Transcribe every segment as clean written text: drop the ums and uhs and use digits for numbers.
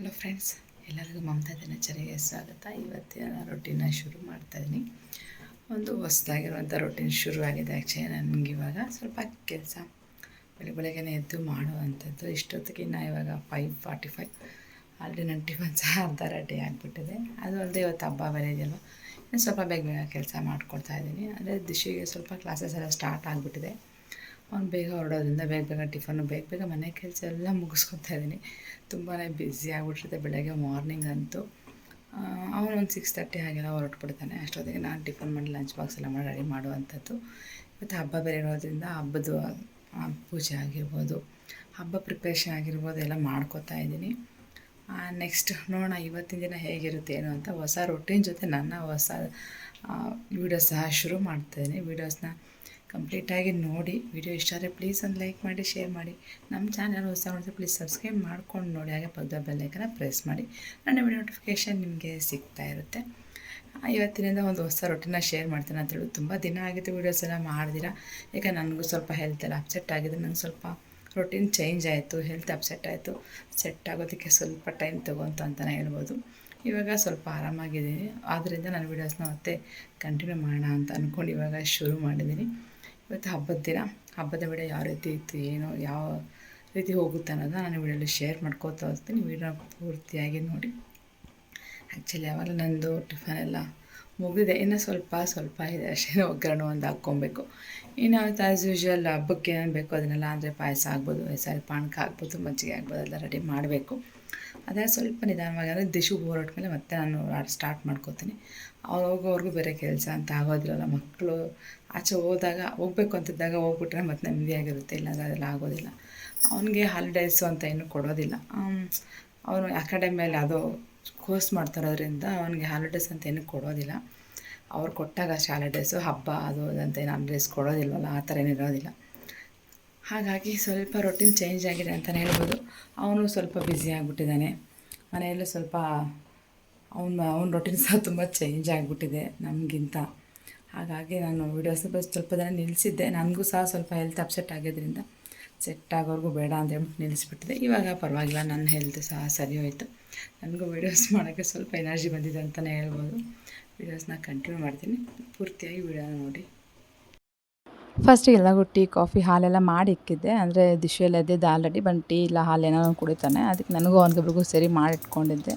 Hello friends, ಎಲ್ಲರಿಗೂ ಮಮತಾ ದಿನಚರಿಗೆ ಸ್ವಾಗತ. ಇವತ್ತಿನ ರೊಟೀನ ಶುರು ಮಾಡ್ತಾಯಿದ್ದೀನಿ. ಒಂದು ಹೊಸದಾಗಿರುವಂಥ ರೊಟೀನ್ ಶುರುವಾಗಿದೆ. ಆ್ಯಕ್ಚುಲಿ ನನಗೆ ಇವಾಗ ಸ್ವಲ್ಪ ಕೆಲಸ ಬೆಳಗ್ಗೆ ಎದ್ದು ಮಾಡುವಂಥದ್ದು. ಇಷ್ಟೊತ್ತಿಗೆ ಇವಾಗ 5:45. ಆಲ್ರೆಡಿ ನನ್ನ ಟಿಫನ್ ಸಹ ಅರ್ಧ ರೆಡಿ ಆಗಿಬಿಟ್ಟಿದೆ. ಅದು ಅಲ್ಲದೆ ಇವತ್ತು ಹಬ್ಬ ಬೇರೆ ಇದೆಯಲ್ಲ, ಇನ್ನು ಸ್ವಲ್ಪ ಬೇಗ ಕೆಲಸ ಮಾಡ್ಕೊಳ್ತಾಯಿದ್ದೀನಿ. ಅಂದರೆ ದಿಶಿಗೆ ಸ್ವಲ್ಪ ಕ್ಲಾಸಸ್ ಎಲ್ಲ ಸ್ಟಾರ್ಟ್ ಆಗಿಬಿಟ್ಟಿದೆ. ಅವ್ನು ಬೇಗ ಹೊರಡೋದ್ರಿಂದ ಬೇಗ ಟಿಫನ್ನು ಬೇಗ ಮನೆ ಕೆಲಸ ಎಲ್ಲ ಮುಗಿಸ್ಕೊತಾ ಇದ್ದೀನಿ. ತುಂಬಾ ಬ್ಯುಸಿ ಆಗಿಬಿಟ್ಟಿರುತ್ತೆ ಬೆಳಗ್ಗೆ ಮಾರ್ನಿಂಗ್ ಅಂತೂ. ಅವನು ಒಂದು 6:30 ಹಾಗೆಲ್ಲ ಹೊರಟ್ಬಿಡ್ತಾನೆ. ಅಷ್ಟೊತ್ತಿಗೆ ನಾನು ಟಿಫನ್ ಮಾಡಿ ಲಂಚ್ ಬಾಕ್ಸ್ ಎಲ್ಲ ಮಾಡಿ ರೆಡಿ ಮಾಡುವಂಥದ್ದು. ಮತ್ತು ಹಬ್ಬ ಬೇರೆ ಇರೋದ್ರಿಂದ ಹಬ್ಬದ ಪೂಜೆ ಆಗಿರ್ಬೋದು, ಹಬ್ಬ ಪ್ರಿಪ್ರೇಷನ್ ಆಗಿರ್ಬೋದು ಎಲ್ಲ ಮಾಡ್ಕೋತಾ ಇದ್ದೀನಿ. ನೆಕ್ಸ್ಟ್ ನೋಡೋಣ ಇವತ್ತಿನ ದಿನ ಹೇಗಿರುತ್ತೆ ಏನು ಅಂತ. ಹೊಸ ರೊಟೀನ್ ಜೊತೆ ನನ್ನ ಹೊಸ ವೀಡಿಯೋಸ್ ಸಹ ಶುರು ಮಾಡ್ತಾಯಿದ್ದೀನಿ. ವೀಡಿಯೋಸ್ನ ಕಂಪ್ಲೀಟಾಗಿ ನೋಡಿ. ವಿಡಿಯೋ ಇಷ್ಟ ಆದರೆ ಪ್ಲೀಸ್ ಒಂದು ಲೈಕ್ ಮಾಡಿ, ಶೇರ್ ಮಾಡಿ. ನಮ್ಮ ಚಾನಲ್ ಹೊಸ ನೋಡಿದ್ರೆ ಪ್ಲೀಸ್ ಸಬ್ಸ್ಕ್ರೈಬ್ ಮಾಡ್ಕೊಂಡು ನೋಡಿ. ಹಾಗೆ ಪಕ್ಕದ ಬೆಲ್ಲೈಕನ್ನ ಪ್ರೆಸ್ ಮಾಡಿ. ನನ್ನ ವಿಡಿಯೋ ನೋಟಿಫಿಕೇಷನ್ ನಿಮಗೆ ಸಿಗ್ತಾ ಇರುತ್ತೆ. ಇವತ್ತಿನಿಂದ ಒಂದು ಹೊಸ ರೊಟೀನ ಶೇರ್ ಮಾಡ್ತೀನಿ ಅಂತೇಳಿ. ತುಂಬ ದಿನ ಆಗಿತ್ತು ವೀಡಿಯೋಸ್ ಎಲ್ಲ ಮಾಡ್ದಿರ. ಈಗ ನನಗೂ ಸ್ವಲ್ಪ ಹೆಲ್ತ್ ಎಲ್ಲ ಅಪ್ಸೆಟ್ ಆಗಿದೆ. ನಂಗೆ ಸ್ವಲ್ಪ ರೊಟೀನ್ ಚೇಂಜ್ ಆಯಿತು, ಹೆಲ್ತ್ ಅಪ್ಸೆಟ್ ಆಯಿತು. ಸೆಟ್ ಆಗೋದಕ್ಕೆ ಸ್ವಲ್ಪ ಟೈಮ್ ತೊಗೊತು ಅಂತಲೇ ಹೇಳ್ಬೋದು. ಇವಾಗ ಸ್ವಲ್ಪ ಆರಾಮಾಗಿದ್ದೀನಿ. ಆದ್ದರಿಂದ ನಾನು ವೀಡಿಯೋಸ್ನ ಮತ್ತೆ ಕಂಟಿನ್ಯೂ ಮಾಡೋಣ ಅಂತ ಅಂದ್ಕೊಂಡು ಇವಾಗ ಶುರು ಮಾಡಿದ್ದೀನಿ. ಇವತ್ತು ಹಬ್ಬದ ವಿಡಿಯೋ ಯಾವ ರೀತಿ ಇತ್ತು, ಏನು ಯಾವ ರೀತಿ ಹೋಗುತ್ತೆ ಅನ್ನೋದನ್ನ ನಾನು ವಿಡಿಯೋಲಿ ಶೇರ್ ಮಾಡ್ಕೋತಾ ಹೋಗ್ತೀನಿ. ವಿಡಿಯೋನ ಪೂರ್ತಿಯಾಗಿ ನೋಡಿ. ಆ್ಯಕ್ಚುಲಿ ಯಾವಾಗ ನಂದು ಟಿಫನ್ ಎಲ್ಲ ಮುಗಿದಿದೆ. ಇನ್ನು ಸ್ವಲ್ಪ ಇದೆ ಅಷ್ಟೇ. ಒಗ್ಗರಣೆ ಒಂದು ಹಾಕ್ಕೊಬೇಕು. ಇನ್ನು ಆ್ಯಸ್ ಯೂಶ್ವಲ್ ಹಬ್ಬಕ್ಕೆ ಏನು ಬೇಕೋ ಅದನ್ನೆಲ್ಲ, ಅಂದರೆ ಪಾಯಸ ಆಗ್ಬೋದು, ಹೆಸರು ಪಾನಕ ಆಗ್ಬೋದು, ಮಜ್ಜಿಗೆ ಆಗ್ಬೋದು, ಎಲ್ಲ ರೆಡಿ ಮಾಡಬೇಕು. ಅದೇ ಸ್ವಲ್ಪ ನಿಧಾನವಾಗಿ, ಅಂದರೆ ದಿಶು ಮೇಲೆ ಮತ್ತೆ ನಾನು ಸ್ಟಾರ್ಟ್ ಮಾಡ್ಕೋತೀನಿ. ಹೋಗೋವರೆಗೂ ಬೇರೆ ಕೆಲಸ ಅಂತ ಆಗೋದಿಲ್ಲ. ಮಕ್ಕಳು ಆಚೆ ಹೋಗಬೇಕು ಅಂತಿದ್ದಾಗ ಹೋಗ್ಬಿಟ್ರೆ ಮತ್ತೆ ನೆಮ್ಮದಿಯಾಗಿರುತ್ತೆ. ಇಲ್ಲಾಂದರೆ ಅದೆಲ್ಲ ಆಗೋದಿಲ್ಲ. ಅವನಿಗೆ ಹಾಲಿಡೇಸು ಅಂತ ಏನೂ ಕೊಡೋದಿಲ್ಲ. ಅವನು ಅಕಾಡೆಮಿಯಲ್ಲಿ ಅದು ಕೋರ್ಸ್ ಮಾಡ್ತಾರೋದ್ರಿಂದ ಅವನಿಗೆ ಹಾಲಿಡೇಸ್ ಅಂತ ಏನೂ ಕೊಡೋದಿಲ್ಲ. ಅವ್ರು ಕೊಟ್ಟಾಗ ಅಷ್ಟೇ ಹಾಲಿಡೇಸು. ಹಬ್ಬ ಅದು ಅಂತ ಏನು ಹಾಲಿಡೇಸ್ ಕೊಡೋದಿಲ್ವಲ್ಲ, ಆ ಥರ ಏನಿರೋದಿಲ್ಲ. ಹಾಗಾಗಿ ಸ್ವಲ್ಪ ರೊಟೀನ್ ಚೇಂಜ್ ಆಗಿದೆ ಅಂತಲೇ ಹೇಳ್ಬೋದು. ಅವನು ಸ್ವಲ್ಪ ಬ್ಯುಸಿ ಆಗಿಬಿಟ್ಟಿದ್ದಾನೆ ಮನೆಯಲ್ಲೂ. ಸ್ವಲ್ಪ ಅವನ ರೊಟೀನ್ ಸಹ ತುಂಬ ಚೇಂಜ್ ಆಗಿಬಿಟ್ಟಿದೆ ನಮಗಿಂತ. ಹಾಗಾಗಿ ನಾನು ವೀಡಿಯೋಸ್ ಸ್ವಲ್ಪ ದಿನ ನಿಲ್ಲಿಸಿದ್ದೆ. ನನಗೂ ಸಹ ಸ್ವಲ್ಪ ಹೆಲ್ತ್ ಅಪ್ಸೆಟ್ ಆಗಿದ್ದರಿಂದ ಸೆಟ್ ಆಗೋವರೆಗೂ ಬೇಡ ಅಂತ ಹೇಳ್ಬಿಟ್ಟು ನಿಲ್ಲಿಸ್ಬಿಟ್ಟಿದೆ. ಇವಾಗ ಪರವಾಗಿಲ್ಲ, ನನ್ನ ಹೆಲ್ತ್ ಸಹ ಸರಿ ಹೋಯಿತು. ನನಗೂ ವೀಡಿಯೋಸ್ ಮಾಡೋಕ್ಕೆ ಸ್ವಲ್ಪ ಎನರ್ಜಿ ಬಂದಿದೆ ಅಂತಲೇ ಹೇಳ್ಬೋದು. ವೀಡಿಯೋಸ್ನ ಕಂಟಿನ್ಯೂ ಮಾಡ್ತೀನಿ. ಪೂರ್ತಿಯಾಗಿ ವೀಡಿಯೋನ ನೋಡಿ. ಫಸ್ಟಿಗೆ ಎಲ್ಲರಿಗೂ ಟೀ, ಕಾಫಿ, ಹಾಲೆಲ್ಲ ಮಾಡಿ ಇಕ್ಕಿದ್ದೆ. ಅಂದರೆ ದಿಶೆಯಲ್ಲಿ ಎದ್ದಿದ್ದು ಆಲ್ರೆಡಿ. ಬಂದು ಟೀ ಇಲ್ಲ ಹಾಲು ಏನೋ ಕುಡಿತಾನೆ. ಅದಕ್ಕೆ ನನಗೂ ಅವ್ನಿಗೊಬ್ರಿಗೂ ಸರಿ ಮಾಡಿಟ್ಕೊಂಡಿದ್ದೆ.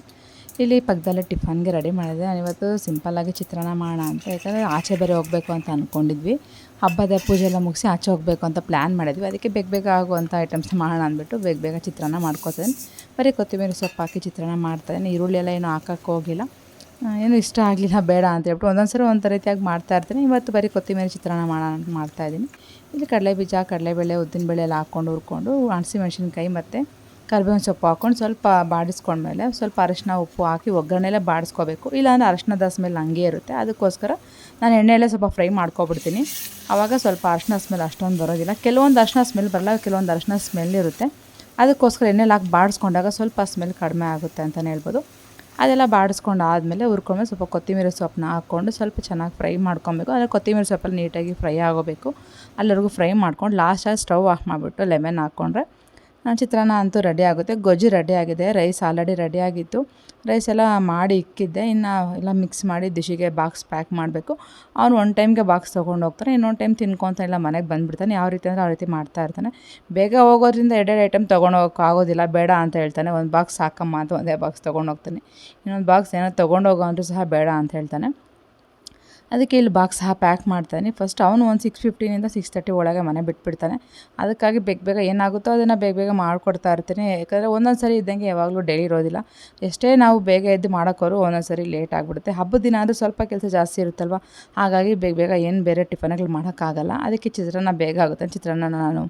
ಇಲ್ಲಿ ಪಕ್ಕದಲ್ಲೇ ಟಿಫನ್ಗೆ ರೆಡಿ ಮಾಡಿದೆ. ನಾನಿವತ್ತು ಸಿಂಪಲ್ಲಾಗಿ ಚಿತ್ರಾನ್ನ ಮಾಡೋಣ ಅಂತ. ಯಾಕಂದರೆ ಆಚೆ ಬೇರೆ ಹೋಗಬೇಕು ಅಂತ ಅಂದ್ಕೊಂಡಿದ್ವಿ. ಹಬ್ಬದ ಪೂಜೆ ಎಲ್ಲ ಮುಗಿಸಿ ಆಚೆ ಹೋಗಬೇಕು ಅಂತ ಪ್ಲ್ಯಾನ್ ಮಾಡಿದ್ವಿ. ಅದಕ್ಕೆ ಬೇಗ ಆಗುವಂಥ ಐಟಮ್ಸ್ನ ಮಾಡೋಣ ಅಂದ್ಬಿಟ್ಟು ಬೇಗ ಚಿತ್ರಾನ್ನ ಮಾಡ್ಕೊತೀನಿ. ಬರೀ ಕೊತ್ತಂಬರಿ ಸೊಪ್ಪು ಹಾಕಿ ಚಿತ್ರಾನ್ನ ಮಾಡ್ತಾಯಿದ್ದೀನಿ. ಈರುಳ್ಳಿ ಎಲ್ಲ ಏನೂ ಹಾಕೋಕ್ಕೆ ಹೋಗಿಲ್ಲ. ಏನೂ ಇಷ್ಟ ಆಗಲಿಲ್ಲ, ಬೇಡ ಅಂತ ಹೇಳ್ಬಿಟ್ಟು ಒಂದೊಂದು ಒಂದು ರೀತಿಯಾಗಿ ಮಾಡ್ತಾಯಿರ್ತೀನಿ. ಇವತ್ತು ಬರೀ ಕೊತ್ತಂಬರಿ ಚಿತ್ರಾನ್ನ ಮಾಡೋಣ ಅಂತ ಮಾಡ್ತಾಯಿದ್ದೀನಿ. ಇಲ್ಲಿ ಕಡಲೆಬೀಜ, ಕಡಲೆಬೇಳೆ, ಉದ್ದಿನಬೇಳೆ ಎಲ್ಲ ಹಾಕ್ಕೊಂಡು ಹುರ್ಕೊಂಡು, ಹಸಿಮೆಣ್ಸಿನ್ಕಾಯಿ ಮತ್ತು ಕರಿಬೇವಿನ ಸೊಪ್ಪು ಹಾಕ್ಕೊಂಡು ಸ್ವಲ್ಪ ಬಾಡಿಸ್ಕೊಂಡ್ಮೇಲೆ ಸ್ವಲ್ಪ ಅರಿಶಿನ ಉಪ್ಪು ಹಾಕಿ ಒಗ್ಗರಣೆಲ್ಲೇ ಬಾಡಿಸ್ಕೋಬೇಕು. ಇಲ್ಲಾಂದರೆ ಅರಿಶಿನದ ಸ್ಮೆಲ್ ಹಂಗೆ ಇರುತ್ತೆ. ಅದಕ್ಕೋಸ್ಕರ ನಾನು ಎಣ್ಣೆಯಲ್ಲೇ ಸ್ವಲ್ಪ ಫ್ರೈ ಮಾಡ್ಕೊಬಿಡ್ತೀನಿ. ಆವಾಗ ಸ್ವಲ್ಪ ಅರಿಶಿನ ಸ್ಮೆಲ್ ಅಷ್ಟೊಂದು ಬರೋದಿಲ್ಲ. ಕೆಲವೊಂದು ಅರಿಶಿನ ಸ್ಮೆಲ್ ಬರಲ್ಲ, ಕೆಲವೊಂದು ಅರಿಶಿನ ಸ್ಮೆಲ್ ಇರುತ್ತೆ. ಅದಕ್ಕೋಸ್ಕರ ಎಣ್ಣೆಲಿ ಹಾಕಿ ಬಾಡಿಸ್ಕೊಂಡಾಗ ಸ್ವಲ್ಪ ಸ್ಮೆಲ್ ಕಡಿಮೆ ಆಗುತ್ತೆ ಅಂತಲೇ ಹೇಳ್ಬೋದು. ಅದೆಲ್ಲ ಬಾಡಿಸ್ಕೊಂಡು ಆದಮೇಲೆ ಹುರ್ಕೊಂಡ್ಮೇಲೆ ಸ್ವಲ್ಪ ಕೊತ್ತಂಬರಿ ಸೊಪ್ಪನ್ನ ಹಾಕ್ಕೊಂಡು ಸ್ವಲ್ಪ ಚೆನ್ನಾಗಿ ಫ್ರೈ ಮಾಡ್ಕೊಬೇಕು. ಅಂದರೆ ಕೊತ್ತಂಬರಿ ಸೊಪ್ಪಲ್ಲಿ ನೀಟಾಗಿ ಫ್ರೈ ಆಗೋಬೇಕು. ಅಲ್ಲಿವರೆಗೂ ಫ್ರೈ ಮಾಡ್ಕೊಂಡು ಲಾಸ್ಟಾಗಿ ಸ್ಟವ್ ಆಫ್ ಮಾಡಿಬಿಟ್ಟು ಲೆಮನ್ ಹಾಕ್ಕೊಂಡ್ರೆ ಚಿತ್ರಾನ್ನ ಅಂತೂ ರೆಡಿ ಆಗುತ್ತೆ. ಗೊಜ್ಜು ರೆಡಿ ಆಗಿದೆ. Rice already ರೆಡಿಯಾಗಿತ್ತು. ರೈಸ್ ಎಲ್ಲ ಮಾಡಿ ಇಕ್ಕಿದ್ದೆ. ಇನ್ನು ಎಲ್ಲ ಮಿಕ್ಸ್ ಮಾಡಿ ದಿಶಿಗೆ ಬಾಕ್ಸ್ ಪ್ಯಾಕ್ ಮಾಡಬೇಕು. ಅವನು ಒಂದು ಟೈಮ್ಗೆ ಬಾಕ್ಸ್ ತೊಗೊಂಡು ಹೋಗ್ತಾನೆ, ಇನ್ನೊಂದು ಟೈಮ್ ತಿನ್ಕೊತ ಇಲ್ಲ ಮನೆಗೆ ಬಂದುಬಿಡ್ತಾನೆ. ಯಾವ ರೀತಿ ಅಂದರೆ ಆ ರೀತಿ ಮಾಡ್ತಾಯಿರ್ತಾನೆ. ಬೇಗ ಹೋಗೋದ್ರಿಂದ ಎರಡೆರಡು ಐಟಮ್ ತೊಗೊಂಡು ಹೋಗೋಕ್ಕಾಗೋದಿಲ್ಲ, ಬೇಡ ಅಂತ ಹೇಳ್ತಾನೆ. ಒಂದು ಬಾಕ್ಸ್ ಸಾಕಮ್ಮ ಅಂತ ಒಂದೇ ಬಾಕ್ಸ್ ತೊಗೊಂಡು ಹೋಗ್ತಾನೆ. ಇನ್ನೊಂದು ಬಾಕ್ಸ್ ಏನೋ ತೊಗೊಂಡು ಹೋಗೋ ಅಂದರೂ ಸಹ ಬೇಡ ಅಂತ ಹೇಳ್ತಾನೆ. ಅದಕ್ಕೆ ಇಲ್ಲಿ ಬಾಕ್ಸ್ ಸಹ ಪ್ಯಾಕ್ ಮಾಡ್ತಾನೆ. ಫಸ್ಟ್ ಅವನು ಒಂದು 6:15 6:30 ಒಳಗೆ ಮನೆ ಬಿಟ್ಬಿಡ್ತಾನೆ. ಅದಕ್ಕಾಗಿ ಬೇಗ ಏನಾಗುತ್ತೋ ಅದನ್ನು ಬೇಗ ಮಾಡಿಕೊಡ್ತಾ ಇರ್ತೀನಿ. ಯಾಕಂದರೆ ಒಂದೊಂದು ಸರಿ ಇದ್ದಂಗೆ ಯಾವಾಗಲೂ ಡೈಲಿ ಇರೋದಿಲ್ಲ. ಎಷ್ಟೇ ನಾವು ಬೇಗ ಎದ್ದು ಮಾಡೋಕ್ಕೋರು ಒಂದೊಂದು ಸರಿ ಲೇಟ್ ಆಗಿಬಿಡುತ್ತೆ. ಹಬ್ಬದ ದಿನ ಆದರೂ ಸ್ವಲ್ಪ ಕೆಲಸ ಜಾಸ್ತಿ ಇರುತ್ತಲ್ವ. ಹಾಗಾಗಿ ಬೇಗ ಏನು ಬೇರೆ ಟಿಫನ್ಗಳು ಮಾಡೋಕ್ಕಾಗಲ್ಲ. ಅದಕ್ಕೆ ಚಿತ್ರಾನ್ನ ಬೇಗ ಆಗುತ್ತೆ. ಚಿತ್ರಾನ್ನ ನಾನು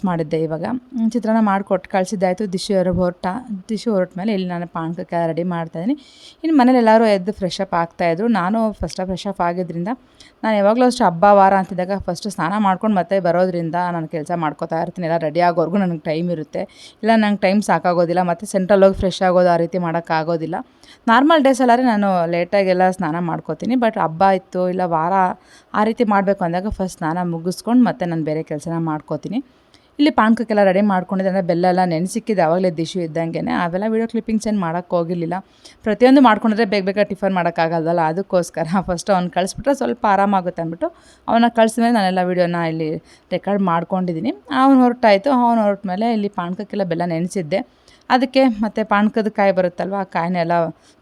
ಮಾಡಿದ್ದೆ. ಇವಾಗ ಚಿತ್ರಾನ್ನ ಮಾಡಿಕೊಟ್ಟು ಕಳಿಸಿದ್ದಾಯಿತು. ದಿಶು ಹೊರಟ ಮೇಲೆ ಇಲ್ಲಿ ನಾನು ಪಾನಕಕ್ಕೆ ರೆಡಿ ಮಾಡ್ತಾಯಿದ್ದೀನಿ. ಇನ್ನು ಮನೇಲಿ ಎಲ್ಲರೂ ಎದ್ದು ಫ್ರೆಶ್ ಅಪ್ ಆಗ್ತಾಯಿದ್ರು. ನಾನು ಫ್ರೆಶ್ ಅಪ್ ಆಗಿದ್ದರಿಂದ ನಾನು ಯಾವಾಗಲೂ ಅಷ್ಟು ಹಬ್ಬ ವಾರ ಅಂತಿದ್ದಾಗ ಫಸ್ಟು ಸ್ನಾನ ಮಾಡ್ಕೊಂಡು ಮತ್ತೆ ಬರೋದ್ರಿಂದ ನಾನು ಕೆಲಸ ಮಾಡ್ಕೋತಾ ಇರ್ತೀನಿ. ಎಲ್ಲ ರೆಡಿ ಆಗೋವರೆಗೂ ನನಗೆ ಟೈಮ್ ಇರುತ್ತೆ. ಇಲ್ಲ ನಂಗೆ ಟೈಮ್ ಸಾಕಾಗೋದಿಲ್ಲ. ಮತ್ತು ಸೆಂಟ್ರಲ್ಲಿ ಹೋಗಿ ಫ್ರೆಶ್ ಆಗೋದು ಆ ರೀತಿ ಮಾಡೋಕ್ಕಾಗೋದಿಲ್ಲ. ನಾರ್ಮಲ್ ಡೇಸಲ್ಲಾದರೆ ನಾನು ಲೇಟಾಗೆಲ್ಲ ಸ್ನಾನ ಮಾಡ್ಕೋತೀನಿ. ಬಟ್ ಹಬ್ಬ ಇತ್ತು ಇಲ್ಲ ವಾರ ಆ ರೀತಿ ಮಾಡಬೇಕು ಅಂದಾಗ ಫಸ್ಟ್ ಸ್ನಾನ ಮುಗಿಸ್ಕೊಂಡು ಮತ್ತೆ ನಾನು ಬೇರೆ ಕೆಲಸನ ಮಾಡ್ಕೋತೀನಿ. ಇಲ್ಲಿ ಪಾನಕಕ್ಕೆಲ್ಲ ರೆಡಿ ಮಾಡ್ಕೊಂಡಿದ್ದೆ. ಅಂದರೆ ಬೆಲ್ಲ ಎಲ್ಲ ನೆನೆಸಿಕ್ಕಿದೆ ಆವಾಗಲೇ ದಿಶು ಇದ್ದಂಗೆ. ಅವೆಲ್ಲ ವೀಡಿಯೋ ಕ್ಲಿಪ್ಪಿಂಗ್ಸ್ ಏನು ಮಾಡೋಕ್ಕೆ ಹೋಗಿರಲಿಲ್ಲ. ಪ್ರತಿಯೊಂದು ಮಾಡ್ಕೊಂಡಿದ್ರೆ ಬೇಗ ಟಿಫನ್ ಮಾಡೋಕ್ಕಾಗಲ್ವಲ್ಲ, ಅದಕ್ಕೋಸ್ಕರ ಫಸ್ಟ್ ಅವ್ನು ಕಳಿಸ್ಬಿಟ್ರೆ ಸ್ವಲ್ಪ ಆರಾಮಾಗುತ್ತೆ ಅಂದ್ಬಿಟ್ಟು ಅವನ್ನ ಕಳಿಸಿದ್ಮೇಲೆ ನಾನೆಲ್ಲ ವೀಡಿಯೋನ ಇಲ್ಲಿ ರೆಕಾರ್ಡ್ ಮಾಡ್ಕೊಂಡಿದ್ದೀನಿ. ಅವ್ನು ಹೊರಟಾಯಿತು. ಅವ್ನು ಹೊರಟ ಮೇಲೆ ಇಲ್ಲಿ ಪಾನಕಕ್ಕೆಲ್ಲ ಬೆಲ್ಲ ನೆನೆಸಿದ್ದೆ. ಅದಕ್ಕೆ ಮತ್ತು ಪಾನಕದ ಕಾಯಿ ಬರುತ್ತಲ್ವ, ಆ ಕಾಯಿನೆಲ್ಲ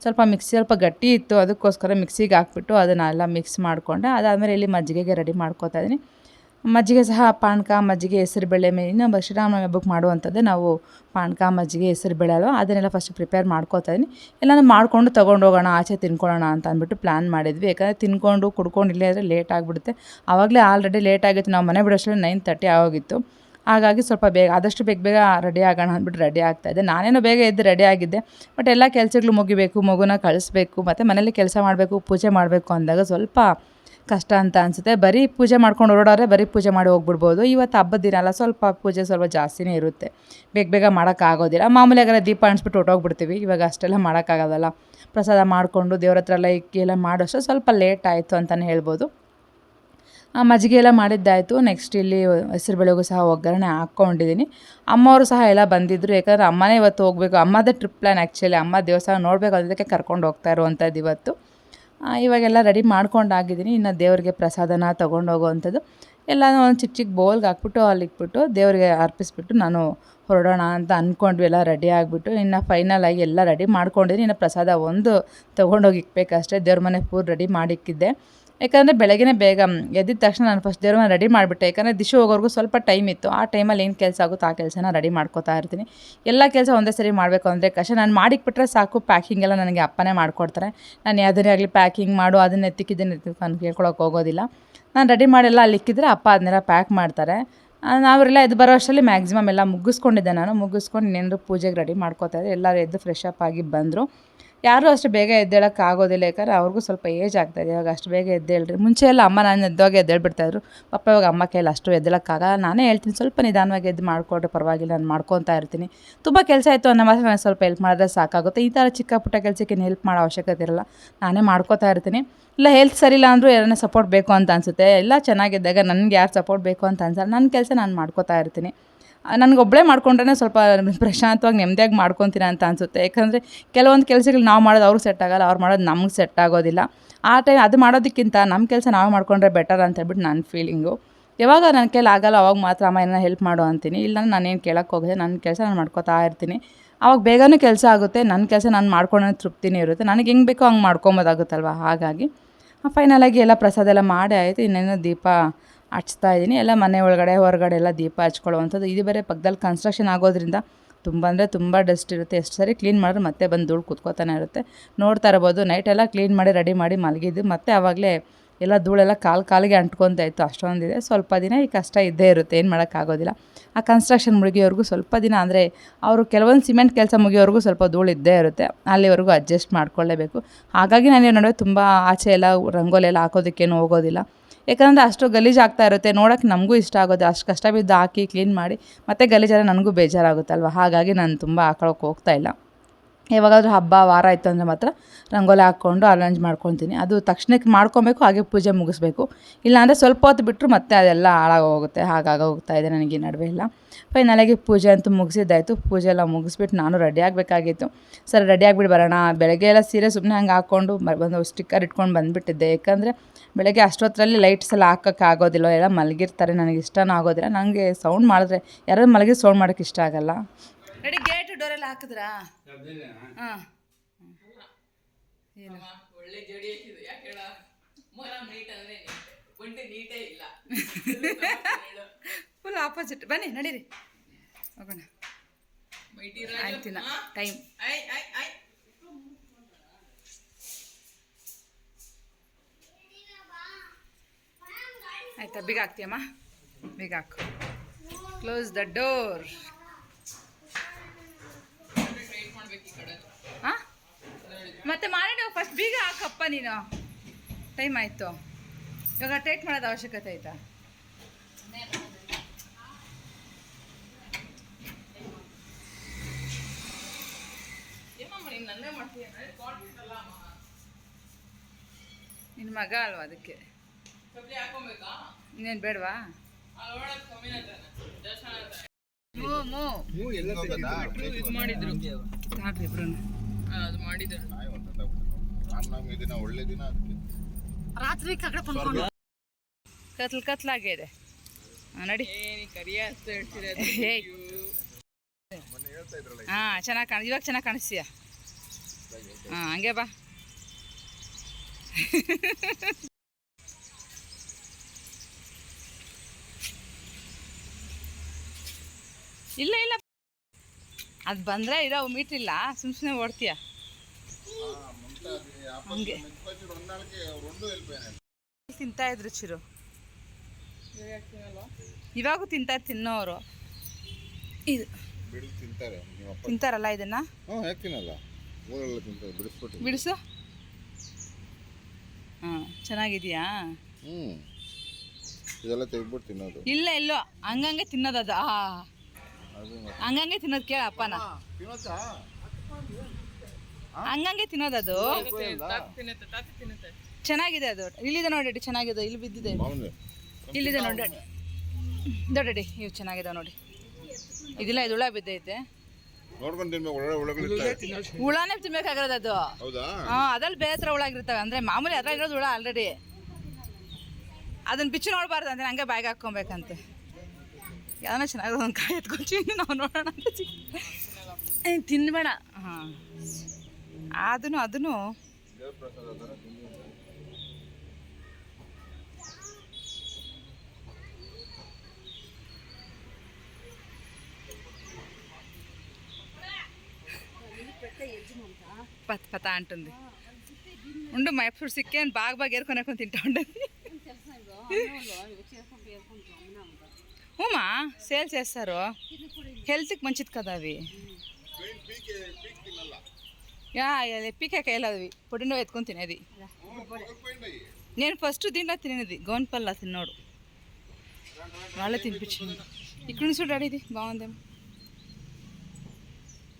ಸ್ವಲ್ಪ ಸ್ವಲ್ಪ ಗಟ್ಟಿ ಇತ್ತು, ಅದಕ್ಕೋಸ್ಕರ ಮಿಕ್ಸಿಗೆ ಹಾಕ್ಬಿಟ್ಟು ಅದನ್ನೆಲ್ಲ ಮಿಕ್ಸ್ ಮಾಡಿಕೊಂಡೆ. ಅದಾದಮೇಲೆ ಇಲ್ಲಿ ಮಜ್ಜಿಗೆಗೆ ರೆಡಿ ಮಾಡ್ಕೋತಾ ಇದ್ದೀನಿ. ಮಜ್ಜಿಗೆ ಸಹ ಪಾನಕ, ಮಜ್ಜಿಗೆ, ಹೆಸರುಬೇಳೆ ಇನ್ನೊಂದು ಶ್ರೀರಾಮನವಮಿ ಹಬ್ಬಕ್ಕೆ ಮಾಡುವಂಥದ್ದೇ ನಾವು ಪಾನಕ, ಮಜ್ಜಿಗೆ, ಹೆಸರುಬೇಳೆ ಅಲ್ವ, ಅದನ್ನೆಲ್ಲ ಫಸ್ಟ್ ಪ್ರಿಪೇರ್ ಮಾಡ್ಕೋತಾ ಇದ್ದೀನಿ. ಎಲ್ಲನೂ ಮಾಡಿಕೊಂಡು ತೊಗೊಂಡೋಗೋಣ, ಆಚೆ ತಿನ್ಕೊಳ್ಳೋಣ ಅಂತ ಅಂದ್ಬಿಟ್ಟು ಪ್ಲ್ಯಾನ್ ಮಾಡಿದ್ವಿ. ಯಾಕಂದರೆ ತಿನ್ಕೊಂಡು ಕುಡ್ಕೊಂಡು ಇಲ್ಲೇ ಆದರೆ ಲೇಟ್ ಆಗಿಬಿಡುತ್ತೆ. ಆವಾಗಲೇ ಆಲ್ರೆಡಿ ಲೇಟ್ ಆಗಿತ್ತು, ನಾವು ಮನೆ ಬಿಡೋಷ್ಟರಲ್ಲಿ 9:30 ಆಗೋಗಿತ್ತು. ಹಾಗಾಗಿ ಸ್ವಲ್ಪ ಆದಷ್ಟು ಬೇಗ ರೆಡಿ ಆಗೋಣ ಅಂದ್ಬಿಟ್ಟು ರೆಡಿ ಆಗ್ತಾಯಿದ್ದೆ. ನಾನೇನೋ ಬೇಗ ಎದ್ದು ರೆಡಿ ಆಗಿದ್ದೆ. ಬಟ್ ಎಲ್ಲ ಕೆಲಸಗಳು ಮುಗಿಬೇಕು, ಮಗುನ ಕಳಿಸ್ಬೇಕು, ಮತ್ತು ಮನೇಲಿ ಕೆಲಸ ಮಾಡಬೇಕು, ಪೂಜೆ ಮಾಡಬೇಕು ಅಂದಾಗ ಸ್ವಲ್ಪ ಕಷ್ಟ ಅಂತ ಅನಿಸುತ್ತೆ. ಬರೀ ಪೂಜೆ ಮಾಡ್ಕೊಂಡು ಹೊರಡೋರೆ ಬರೀ ಪೂಜೆ ಮಾಡಿ ಹೋಗ್ಬಿಡ್ಬೋದು. ಇವತ್ತು ಹಬ್ಬದ ದಿನ ಅಲ್ಲ, ಸ್ವಲ್ಪ ಪೂಜೆ ಸ್ವಲ್ಪ ಜಾಸ್ತಿನೇ ಇರುತ್ತೆ. ಬೇಗ ಮಾಡೋಕ್ಕಾಗೋದಿಲ್ಲ. ಮಾಮೂಲಿಯಾಗೆಲ್ಲ ದೀಪ ಅಣಿಸ್ಬಿಟ್ಟು ಹೊರ್ಟೋಗ್ಬಿಡ್ತೀವಿ. ಇವಾಗ ಅಷ್ಟೆಲ್ಲ ಮಾಡೋಕ್ಕಾಗೋದಲ್ಲ. ಪ್ರಸಾದ ಮಾಡಿಕೊಂಡು ದೇವ್ರ ಹತ್ರ ಎಲ್ಲ ಇಕ್ಕಿ ಎಲ್ಲ ಮಾಡೋಷ್ಟು ಸ್ವಲ್ಪ ಲೇಟ್ ಆಯಿತು ಅಂತಲೇ ಹೇಳ್ಬೋದು. ಮಜ್ಜಿಗೆ ಎಲ್ಲ ಮಾಡಿದ್ದಾಯಿತು. ನೆಕ್ಸ್ಟ್ ಇಲ್ಲಿ ಹೆಸರುಬೇಳೆಗೂ ಸಹ ಒಗ್ಗರಣೆ ಹಾಕ್ಕೊಂಡಿದ್ದೀನಿ. ಅಮ್ಮವರು ಸಹ ಎಲ್ಲ ಬಂದಿದ್ದರು. ಯಾಕಂದರೆ ಅಮ್ಮನೇ ಇವತ್ತು ಹೋಗಬೇಕು. ಅಮ್ಮದೇ ಟ್ರಿಪ್ ಪ್ಲ್ಯಾನ್ ಆ್ಯಕ್ಚುಲಿ. ಅಮ್ಮ ದೇವಸ್ಥಾನ ನೋಡಬೇಕು ಅನ್ನೋದಕ್ಕೆ ಕರ್ಕೊಂಡು ಹೋಗ್ತಾ ಇರುವಂಥದ್ದು ಇವತ್ತು. ಇವಾಗೆಲ್ಲ ರೆಡಿ ಮಾಡ್ಕೊಂಡಾಗಿದ್ದೀನಿ. ಇನ್ನು ದೇವರಿಗೆ ಪ್ರಸಾದನ ತೊಗೊಂಡೋಗೋವಂಥದ್ದು ಎಲ್ಲನೂ ಒಂದು ಚಿಕ್ಕ ಬೌಲ್ಗೆ ಹಾಕ್ಬಿಟ್ಟು ಅಲ್ಲಿ ಇಟ್ಬಿಟ್ಟು ದೇವರಿಗೆ ಅರ್ಪಿಸ್ಬಿಟ್ಟು ನಾನು ಹೊರಡೋಣ ಅಂತ ಅಂದ್ಕೊಂಡ್ವಿ. ಎಲ್ಲ ರೆಡಿ ಆಗಿಬಿಟ್ಟು ಇನ್ನು ಫೈನಲಾಗಿ ಎಲ್ಲ ರೆಡಿ ಮಾಡ್ಕೊಂಡಿದ್ದೀನಿ. ಇನ್ನು ಪ್ರಸಾದ ಒಂದು ತೊಗೊಂಡೋಗಿ ಇಕ್ಬೇಕಷ್ಟೇ. ದೇವ್ರ ಮನೆ ಪೂರ ರೆಡಿ ಮಾಡಿಕ್ಕಿದ್ದೆ. ಯಾಕಂದರೆ ಬೆಳಗ್ಗೆ ಬೇಗ ಎದ್ದಿದ ತಕ್ಷಣ ನಾನು ಫಸ್ಟ್ ದೇವ್ರನ್ನ ರೆಡಿ ಮಾಡಿಬಿಟ್ಟೆ. ಯಾಕಂದರೆ ದಿಶು ಹೋಗೋರ್ಗೂ ಸ್ವಲ್ಪ ಟೈಮ್ ಇತ್ತು. ಆ ಟೈಮಲ್ಲಿ ಏನು ಕೆಲಸ ಆಗುತ್ತೋ ಆ ಕೆಲಸನ ರೆಡಿ ಮಾಡ್ಕೋತಾ ಇರ್ತೀನಿ. ಎಲ್ಲ ಕೆಲಸ ಒಂದೇ ಸರಿ ಮಾಡಬೇಕು ಅಂದರೆ ಕಷ್ಟ. ನಾನು ಮಾಡಿಕ್ಬಿಟ್ರೆ ಸಾಕು, ಪ್ಯಾಕಿಂಗ್ ಎಲ್ಲ ನನಗೆ ಅಪ್ಪನೇ ಮಾಡಿಕೊಡ್ತಾರೆ. ನಾನು ಯಾವುದೇ ಆಗಲಿ ಪ್ಯಾಕಿಂಗ್ ಮಾಡು, ಅದನ್ನ ಎತ್ತಿಕ್ಕಿದ್ದನ್ನು ನಾನು ಕೇಳ್ಕೊಳಕ್ಕೆ ಹೋಗೋದಿಲ್ಲ. ನಾನು ರೆಡಿ ಮಾಡೆಲ್ಲ ಅಲ್ಲಿ ಇಕ್ಕಿದ್ರೆ ಅಪ್ಪ ಅದನ್ನೆಲ್ಲ ಪ್ಯಾಕ್ ಮಾಡ್ತಾರೆ. ನಾವೆಲ್ಲ ಎದ್ದು ಬರೋ ಅಷ್ಟರಲ್ಲಿ ಮ್ಯಾಕ್ಸಿಮಮ್ ಎಲ್ಲ ಮುಗಿಸ್ಕೊಂಡಿದ್ದೆ. ನಾನು ಮುಗಿಸ್ಕೊಂಡು ಇನ್ನೇನಾದ್ರು ಪೂಜೆಗೆ ರೆಡಿ ಮಾಡ್ಕೋತಾ ಇದ್ದೆ. ಎಲ್ಲರೂ ಎದ್ದು ಫ್ರೆಶ್ ಅಪ್ ಆಗಿ ಬಂದರು. ಯಾರೂ ಅಷ್ಟು ಬೇಗ ಎದ್ದೇಳೋಕ್ಕಾಗೋದಿಲ್ಲ. ಯಾಕಂದರೆ ಅವ್ರಿಗೂ ಸ್ವಲ್ಪ ಏಜ್ ಆಗ್ತಾಯಿದೆ. ಇವಾಗ ಅಷ್ಟು ಬೇಗ ಎದ್ದೇಳ್ರಿ. ಮುಂಚೆ ಎಲ್ಲ ಅಮ್ಮ ನಾನು ಎದ್ದಾಗ ಎದ್ದೇಳ್ಬಿಡ್ತಾಯಿದ್ರು. ಪಾಪ ಇವಾಗ ಅಮ್ಮ ಕೈಯಲ್ಲಿ ಅಷ್ಟು ಎದ್ದೇಳೋಕ್ಕಾಗಲ್ಲ. ನಾನೇ ಹೇಳ್ತೀನಿ, ಸ್ವಲ್ಪ ನಿಧಾನವಾಗಿ ಎದ್ದು ಮಾಡಿಕೊಡ್ರಿ, ಪರವಾಗಿಲ್ಲ, ನಾನು ಮಾಡ್ಕೊತಾ ಇರ್ತೀನಿ. ತುಂಬ ಕೆಲಸ ಇತ್ತು ಅನ್ನೋ ಮಾತ್ರ ನಾನು ಸ್ವಲ್ಪ ಹೆಲ್ಪ್ ಮಾಡಿದ್ರೆ ಸಾಕಾಗುತ್ತೆ. ಈ ಥರ ಚಿಕ್ಕ ಪುಟ್ಟ ಕೆಲಸಕ್ಕೆ ಹೆಲ್ಪ್ ಮಾಡೋ ಅವಶ್ಯಕತೆ ಇರಲ್ಲ. ನಾನೇ ಮಾಡ್ಕೋತಾ ಇರ್ತೀನಿ. ಇಲ್ಲ ಹೆಲ್ತ್ ಸರಿಯಿಲ್ಲ ಅಂದರೂ ಯಾರನ್ನ ಸಪೋರ್ಟ್ ಬೇಕು ಅಂತ ಅನಿಸುತ್ತೆ. ಎಲ್ಲ ಚೆನ್ನಾಗಿದ್ದಾಗ ನನಗೆ ಯಾರು ಸಪೋರ್ಟ್ ಬೇಕು ಅಂತ ಅನ್ಸಲ್ಲ. ನನ್ನ ಕೆಲಸ ನಾನು ಮಾಡ್ಕೋತಾ ಇರ್ತೀನಿ. ನನಗೊಬ್ಬಳೇ ಮಾಡ್ಕೊಂಡ್ರೆ ಸ್ವಲ್ಪ ಪ್ರಶಾಂತವಾಗಿ ನೆಮ್ಮದಿಯಾಗಿ ಮಾಡ್ಕೊತೀನಿ ಅಂತ ಅನಿಸುತ್ತೆ. ಯಾಕಂದರೆ ಕೆಲವೊಂದು ಕೆಲಸಗಳು ನಾವು ಮಾಡೋದು ಅವ್ರಿಗೆ ಸೆಟ್ ಆಗೋಲ್ಲ, ಅವ್ರು ಮಾಡೋದು ನಮ್ಗೆ ಸೆಟ್ ಆಗೋದಿಲ್ಲ. ಆ ಟೈಮ್ ಅದು ಮಾಡೋದಕ್ಕಿಂತ ನಮ್ಮ ಕೆಲಸ ನಾವು ಮಾಡಿಕೊಂಡ್ರೆ ಬೆಟರ್ ಅಂತ ಹೇಳ್ಬಿಟ್ಟು ನನ್ನ ಫೀಲಿಂಗು. ಯಾವಾಗ ನನ್ನ ಕೈಲಿ ಆಗಲ್ಲ ಅವಾಗ ಮಾತ್ರ ಅಮ್ಮ ಏನೋ ಹೆಲ್ಪ್ ಮಾಡು ಅಂತೀನಿ. ಇಲ್ಲ ನಾನೇನು ಕೇಳೋಕ್ಕೆ ಹೋಗೋದೆ, ನನ್ನ ಕೆಲಸ ನಾನು ಮಾಡ್ಕೋತಾ ಇರ್ತೀನಿ. ಆವಾಗ ಬೇಗನೂ ಕೆಲಸ ಆಗುತ್ತೆ. ನನ್ನ ಕೆಲಸ ನಾನು ಮಾಡ್ಕೊಳ್ಳೋ ತೃಪ್ತಿನೇ ಇರುತ್ತೆ. ನನಗೆ ಹೆಂಗೆ ಬೇಕೋ ಹಂಗೆ ಮಾಡ್ಕೊಬೋದಾಗುತ್ತಲ್ವ. ಹಾಗಾಗಿ ಫೈನಲಾಗಿ ಎಲ್ಲ ಪ್ರಸಾದ ಎಲ್ಲ ಮಾಡಿ ಆಯಿತು. ಇನ್ನೇನು ದೀಪ ಹಚ್ತಾ ಇದ್ದೀನಿ. ಎಲ್ಲ ಮನೆ ಒಳಗಡೆ ಹೊರಗಡೆ ಎಲ್ಲ ದೀಪ ಹಚ್ಕೊಳ್ಳುವಂಥದ್ದು. ಇದು ಬೇರೆ ಪಕ್ಕದಲ್ಲಿ ಕನ್ಸ್ಟ್ರಕ್ಷನ್ ಆಗೋದ್ರಿಂದ ತುಂಬ ಅಂದರೆ ತುಂಬ ಡಸ್ಟ್ ಇರುತ್ತೆ. ಎಷ್ಟು ಸರಿ ಕ್ಲೀನ್ ಮಾಡಿದ್ರೆ ಮತ್ತೆ ಬಂದು ಧೂಳು ಕೂತ್ಕೋತಾನೆ ಇರುತ್ತೆ. ನೋಡ್ತಾ ಇರ್ಬೋದು, ನೈಟೆಲ್ಲ ಕ್ಲೀನ್ ಮಾಡಿ ರೆಡಿ ಮಾಡಿ ಮಲಗಿದ್ದು. ಮತ್ತೆ ಆವಾಗಲೇ ಎಲ್ಲ ಧೂಳೆಲ್ಲ ಕಾಲಿಗೆ ಅಂಟ್ಕೊತಾ ಇತ್ತು. ಅಷ್ಟೊಂದಿದೆ. ಸ್ವಲ್ಪ ದಿನ ಈ ಕಷ್ಟ ಇದ್ದೇ ಇರುತ್ತೆ, ಏನು ಮಾಡೋಕ್ಕಾಗೋದಿಲ್ಲ. ಆ ಕನ್ಸ್ಟ್ರಕ್ಷನ್ ಮುಗಿಯೋವರೆಗೂ ಸ್ವಲ್ಪ ದಿನ, ಅಂದರೆ ಅವರು ಕೆಲವೊಂದು ಸಿಮೆಂಟ್ ಕೆಲಸ ಮುಗಿಯೋವರೆಗೂ ಸ್ವಲ್ಪ ಧೂಳು ಇದ್ದೇ ಇರುತ್ತೆ. ಅಲ್ಲಿವರೆಗೂ ಅಡ್ಜಸ್ಟ್ ಮಾಡ್ಕೊಳ್ಳೇಬೇಕು. ಹಾಗಾಗಿ ನಾನು ನಡುವೆ ತುಂಬ ಆಚೆ ಎಲ್ಲ ರಂಗೋಲಿ ಎಲ್ಲ ಹಾಕೋದಕ್ಕೇನು ಹೋಗೋದಿಲ್ಲ. ಯಾಕಂದರೆ ಅಷ್ಟು ಗಲೀಜು ಆಗ್ತಾ ಇರುತ್ತೆ. ನೋಡೋಕ್ಕೆ ನಮಗೂ ಇಷ್ಟ ಆಗೋದು. ಅಷ್ಟು ಕಷ್ಟ ಬಿದ್ದು ಹಾಕಿ ಕ್ಲೀನ್ ಮಾಡಿ ಮತ್ತೆ ಗಲೀಜಾದರೆ ನನಗೂ ಬೇಜಾರಾಗುತ್ತಲ್ವ. ಹಾಗಾಗಿ ನಾನು ತುಂಬ ಹಾಕೊಳ್ಳೋಕೆ ಹೋಗ್ತಾಯಿಲ್ಲ. ಯಾವಾಗಾದರೂ ಹಬ್ಬ ವಾರ ಆಯಿತು ಅಂದರೆ ಮಾತ್ರ ರಂಗೋಲಿ ಹಾಕ್ಕೊಂಡು ಅರೇಂಜ್ ಮಾಡ್ಕೊತೀನಿ. ಅದು ತಕ್ಷಣಕ್ಕೆ ಮಾಡ್ಕೊಬೇಕು, ಹಾಗೆ ಪೂಜೆ ಮುಗಿಸ್ಬೇಕು. ಇಲ್ಲಾಂದರೆ ಸ್ವಲ್ಪ ಹೊತ್ತು ಬಿಟ್ಟರು ಮತ್ತೆ ಅದೆಲ್ಲ ಹಾಳಾಗೋಗುತ್ತೆ. ಹಾಗಾಗಿ ಹೋಗ್ತಾಯಿದೆ ನನಗೆ ಈ ನಡುವೆ ಎಲ್ಲ. ಫೈನಲಾಗಿ ಪೂಜೆ ಅಂತೂ ಮುಗಿಸಿದ್ದಾಯಿತು. ಪೂಜೆ ಎಲ್ಲ ಮುಗಿಸ್ಬಿಟ್ಟು ನಾನು ರೆಡಿ ಆಗಬೇಕಾಗಿತ್ತು. ಸರಿ ರೆಡಿ ಆಗಿಬಿಟ್ಟು ಬರೋಣ. ಬೆಳಗ್ಗೆ ಎಲ್ಲ ಸೀರೆ ಸುಮ್ಮನೆ ಹಂಗೆ ಹಾಕ್ಕೊಂಡು ಒಂದು ಸ್ಟಿಕ್ಕರ್ ಇಟ್ಕೊಂಡು ಬಂದುಬಿಟ್ಟಿದ್ದೆ. ಯಾಕಂದರೆ ಬೆಳಗ್ಗೆ ಅಷ್ಟೊತ್ತರಲ್ಲಿ ಲೈಟ್ಸ್ ಎಲ್ಲ ಹಾಕೋಕ್ಕೆ ಆಗೋದಿಲ್ಲ. ಎಲ್ಲ ಮಲಗಿರ್ತಾರೆ, ನನಗೆ ಇಷ್ಟನೂ ಆಗೋದಿಲ್ಲ. ನನಗೆ ಸೌಂಡ್ ಮಾಡಿದ್ರೆ ಯಾರಾದ್ರು ಮಲಗಿ ಸೌಂಡ್ ಮಾಡೋಕ್ಕೆ ಇಷ್ಟ ಆಗಲ್ಲ. ರೆಡಿ ಗೇಟ್ ಡೋರೆಲ್ಲ ಹಾಕಿದ್ರಾ? ಹಾಂ, ಏನು ಒಳ್ಳೆ ಜೋಡಿ ಹಾಕಿದ್ದು. ಯಾಕೆ ಹೇಳ, ನೀಟ್ ಅಂದರೆ ಗುಂಡಿ ನೀಟೇ ಇಲ್ಲ, ಫುಲ್ ಆಪೋಸಿಟ್. ಬನ್ನಿ ನಡೀರಿ ಹೋಗೋಣ. ಆಯ್ತಿನ ಟೈಮ್ ಆಯ್ತಾ? ಬೀಗ ಹಾಕ್ತೀಯಮ್ಮ? ಬೀಗ ಹಾಕು. Close the door. ಹಾಂ, ಮತ್ತೆ ಮಾಡಿ ನಾವು ಫಸ್ಟ್ ಬೀಗ ಹಾಕಪ್ಪ ನೀನು. ಟೈಮ್ ಆಯಿತು. ಇವಾಗ ಟೈಟ್ ಮಾಡೋದು ಅವಶ್ಯಕತೆ ಆಯಿತಾ? ನಿನ್ನ ಮಗ ಅಲ್ವಾ, ಅದಕ್ಕೆ. ಇನ್ನೇನು ಬೇಡವಾ? ಇದು ಮಾಡಿದ್ರು ತಾಡ್ರಿ ಇಬ್ರು ಅದು ಮಾಡಿದ್ರು ದಿನ ಒಳ್ಳೆ ದಿನ ಅದಕ್ಕೆ ರಾತ್ರಿ ಕಗಡೆ ಕೊಂಡ್ಕೊಂಡು ಕತ್ಲಾಗಿದೆ ನಡಿ ಹಾಂ ಚೆನ್ನಾಗಿ ಇವಾಗ ಚೆನ್ನಾಗಿ ಕಾಣಿಸ್ತೀಯ ಹಾಂ ಹಂಗೆ ಬಾ ಇಲ್ಲ ಇಲ್ಲ ಅದು ಬಂದರೆ ಇರೋ ಮೀಟ್ರಿಲ್ಲ ಸುಮ್ಮನೆ ಓಡ್ತೀಯ ಹಂಗೆ ತಿಂತಾ ಇದ್ರು ಚಿರು ಇವಾಗೂ ತಿನ್ನೋರು ಇದು ತಿಂತಾರಲ್ಲ ಇದನ್ನ ಬಿಡಿಸು ಹಾಂ ಚೆನ್ನಾಗಿದೆಯಾ ಇದೆಲ್ಲ ತೆಗ್ದ್ಬಿಟ್ಟು ತಿನ್ನೋದು ಇಲ್ಲ ಎಲ್ಲೋ ಹಂಗಂಗೆ ತಿನ್ನೋದು ಅದು ಹಂಗಂಗೆ ತಿನ್ನೋದು ಕೇಳ ಅಪ್ಪನ ಹಂಗಂಗೆ ತಿನ್ನೋದದು ಚೆನ್ನಾಗಿದೆ ಅದು ಇಲ್ಲಿದೆ ನೋಡಿ ಚೆನ್ನಾಗಿದೆ ಇಲ್ಲಿ ಬಿದ್ದಿದೆ ಇಲ್ಲಿದೆ ನೋಡಿ ದೊಡ್ಡಡಿ ಇವು ಚೆನ್ನಾಗಿದೆ ನೋಡಿ ಇದಿಲ್ಲ ಇದು ಹುಳ ಬಿದ್ದೈತೆ ಹುಳನೇ ತಿನ್ಬೇಕಾಗಿರೋದು ಅದು ಹಾಂ ಅದ್ರಲ್ಲಿ ಬೇರೆ ಥರ ಹುಳ ಆಗಿರ್ತವೆ ಅಂದರೆ ಮಾಮೂಲಿ ಅದ್ರಾಗ ಇರೋದು ಹುಳ ಆಲ್ರೆಡಿ ಅದನ್ನ ಬಿಚ್ಚು ನೋಡಬಾರ್ದು ಅಂದರೆ ಹಂಗೆ ಬಾಯಿಗೆ ಹಾಕ್ಕೊಬೇಕಂತೆ ಯಾವನ ಚೆನ್ನಾಗಿ ಒಂದು ಕಾಯಿ ಎತ್ಕೊಂತೀವಿ ನಾವು ನೋಡೋಣ ಅಂತ ತಿನ್ಬೇಡ ಹಾಂ ಅದನ್ನು పత అంటుంది ఉండు మా ఎప్పుడు సిక్కేను బాగా ఏరుకొని తింటా ఉండదు ఉమా సేల్ చేస్తారు హెల్త్కి మంచిది కదా అవి పీకాయలు అవి పొడిలో ఎత్తుకొని తినేది నేను ఫస్ట్ దీంట్లో తినేది గోన్పల్లా తిన్నాడు వాళ్ళే తినిపించింది ఇక్కడ నుంచి చూడాడు ఇది బాగుందేమో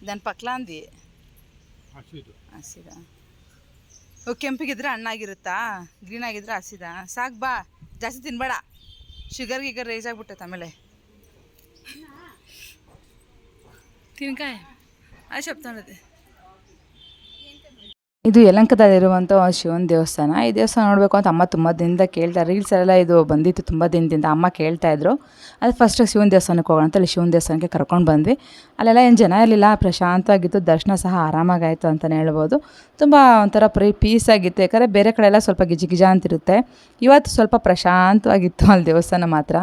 దాని పక్కలాంది ಹಸಿದಾ ಕೆಂಪಿಗಿದ್ರೆ ಹಣ್ಣಾಗಿರುತ್ತಾ ಗ್ರೀನ್ ಆಗಿದ್ರೆ ಹಸಿದಾ ಸಾಕು ಬಾ ಜಾಸ್ತಿ ತಿನ್ಬೇಡ ಶುಗರ್ ರೈಸ್ ಆಗ್ಬಿಟ್ಟೈತೆ ಆಮೇಲೆ ತಿನ್ಕಾಯ ಅದು చెప్తానది ಇದು ಯಲಹಂಕದಲ್ಲಿರುವಂಥ ಶಿವನ ದೇವಸ್ಥಾನ. ಈ ದೇವಸ್ಥಾನ ನೋಡಬೇಕು ಅಂತ ಅಮ್ಮ ತುಂಬ ದಿನದಿಂದ ಕೇಳ್ತಾರೆ. ರೀಲ್ಸಲ್ಲೆಲ್ಲ ಇದು ಬಂದಿತ್ತು ತುಂಬ ದಿನದಿಂದ. ಅಮ್ಮ ಕೇಳ್ತಾಯಿದ್ರು. ಅದು ಫಸ್ಟ್ ಶಿವನ ದೇವಸ್ಥಾನಕ್ಕೆ ಹೋಗೋಣ ಅಂತ ಅಲ್ಲಿ ಶಿವನ ದೇವಸ್ಥಾನಕ್ಕೆ ಕರ್ಕೊಂಡು ಬಂದ್ವಿ. ಅಲ್ಲೆಲ್ಲ ಏನು ಜನ ಇರಲಿಲ್ಲ, ಪ್ರಶಾಂತವಾಗಿತ್ತು. ದರ್ಶನ ಸಹ ಆರಾಮಾಗಾಯಿತು ಅಂತಲೇ ಹೇಳ್ಬೋದು. ತುಂಬ ಒಂಥರ ಪೀಸ್ ಆಗಿತ್ತು. ಯಾಕಂದರೆ ಬೇರೆ ಕಡೆ ಎಲ್ಲ ಸ್ವಲ್ಪ ಗಿಜ ಅಂತಿರುತ್ತೆ. ಇವತ್ತು ಸ್ವಲ್ಪ ಪ್ರಶಾಂತವಾಗಿತ್ತು ಅಲ್ಲಿ ದೇವಸ್ಥಾನ ಮಾತ್ರ.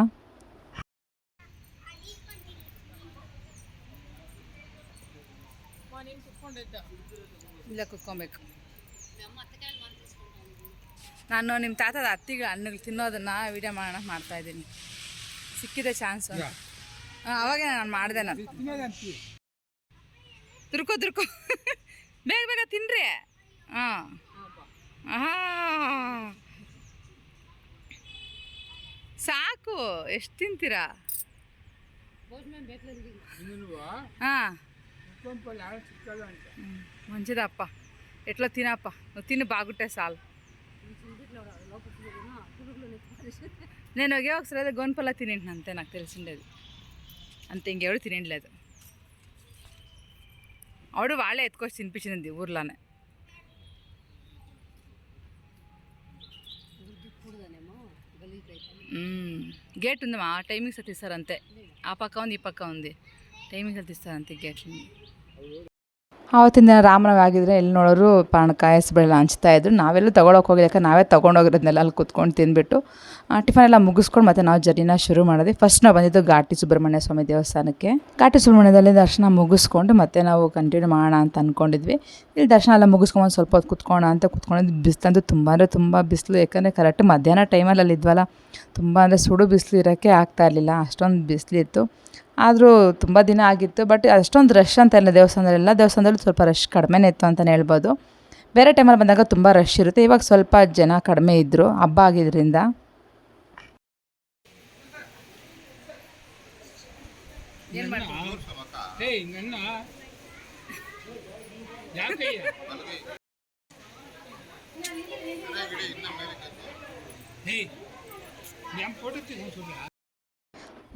ಇಲ್ಲ ಕುತ್ಕೊಬೇಕು. ನಾನು ನಿಮ್ಮ ತಾತದ ಅತ್ತಿಗೆ ಹಣ್ಣುಗಳು ತಿನ್ನೋದನ್ನು ವೀಡಿಯೋ ಮಾಡೋಣ ಮಾಡ್ತಾಯಿದ್ದೀನಿ. ಸಿಕ್ಕಿದೆ ಚಾನ್ಸು. ಅವಾಗೇ ನಾನು ಮಾಡಿದೆ. ನಾನು ತುರ್ಕೋ ಬೇಗ ಬೇಗ ತಿನ್ನಿರಿ. ಹಾಂ ಸಾಕು, ಎಷ್ಟು ತಿಂತೀರಾ? ಹಾಂ మంచిదప్ప, ఎట్లా తినప్ప, నువ్వు తిని బాగుంటే చాలు. నేను ఒకే ఒకసారి గోన్పల్ల తినేంటున్నా అంతే, నాకు తెలిసిండేది అంతే. ఇంకెవడు తినేయలేదు. ఆవిడ వాళ్ళే ఎత్తుకొచ్చి తినిపించింది ఊర్లోనే. గేట్ ఉందమ్మా, టైమింగ్స్ తీస్తారంతే. ఆ పక్క ఉంది, ఈ పక్క ఉంది, ಟೈಮಿಂಗಲ್ಲಿ తీస్తారంತೆ ಗೇಟ್ಲಿ. ಆವತ್ತಿನ ದಿನ ರಾಮನವಮಿ ಆಗಿದ್ರೆ ಎಲ್ಲಿ ನೋಡೋರು ಪಾನಕ ಹೆಸರುಬೇಳೆಲ್ಲ ಹಂಚ್ತಾಯಿದ್ರು. ನಾವೆಲ್ಲೂ ತೊಗೊಳಕ್ಕೆ ಹೋಗಿಲ್ಲ, ಯಾಕಂದ್ರೆ ನಾವೇ ತೊಗೊಂಡೋಗಿರೋದ್ನೆಲ್ಲ ಅಲ್ಲಿ ಕುತ್ಕೊಂಡು ತಿಂದುಬಿಟ್ಟು ಟಿಫನ್ ಎಲ್ಲ ಮುಗಿಸ್ಕೊಂಡು ಮತ್ತೆ ನಾವು ಜರ್ನಿನ ಶುರು ಮಾಡಿದ್ವಿ. ಫಸ್ಟ್ ನಾವು ಬಂದಿದ್ದು ಘಾಟಿ ಸುಬ್ರಹ್ಮಣ್ಯ ಸ್ವಾಮಿ ದೇವಸ್ಥಾನಕ್ಕೆ. ಘಾಟಿ ಸುಬ್ರಹ್ಮಣ್ಯದಲ್ಲಿ ದರ್ಶನ ಮುಗಿಸ್ಕೊಂಡು ಮತ್ತೆ ನಾವು ಕಂಟಿನ್ಯೂ ಮಾಡೋಣ ಅಂತ ಅಂದ್ಕೊಂಡಿದ್ವಿ. ಇಲ್ಲಿ ದರ್ಶನ ಎಲ್ಲ ಮುಗಿಸ್ಕೊಂಡು ಸ್ವಲ್ಪ ಹೊತ್ತು ಕುತ್ಕೊಂಡಿದ್ವಿ. ಬಿಸಿಲಂತೂ ತುಂಬ ಅಂದರೆ ತುಂಬ ಬಿಸಿಲು. ಯಾಕಂದರೆ ಕರೆಕ್ಟ್ ಮಧ್ಯಾಹ್ನ ಟೈಮಲ್ಲಿ ಅಲ್ಲಿದ್ವಲ್ಲ, ತುಂಬ ಅಂದರೆ ಸುಡು ಬಿಸಿಲು ಇರೋಕ್ಕೆ ಆಗ್ತಾಯಿರಲಿಲ್ಲ, ಅಷ್ಟೊಂದು ಬಿಸಿಲಿತ್ತು. ಆದರೂ ತುಂಬ ದಿನ ಆಗಿತ್ತು. ಬಟ್ ಅಷ್ಟೊಂದು ರಶ್ ಅಂತ ಇಲ್ಲ ದೇವಸ್ಥಾನದಲ್ಲೆಲ್ಲ. ದೇವಸ್ಥಾನದಲ್ಲಿ ಸ್ವಲ್ಪ ರಶ್ ಕಡಿಮೆನೇ ಇತ್ತು ಅಂತಲೇ ಹೇಳ್ಬೋದು. ಬೇರೆ ಟೈಮಲ್ಲಿ ಬಂದಾಗ ತುಂಬ ರಶ್ ಇರುತ್ತೆ. ಇವಾಗ ಸ್ವಲ್ಪ ಜನ ಕಡಿಮೆ ಇದ್ದರು, ಹಬ್ಬ ಆಗಿದ್ದರಿಂದ.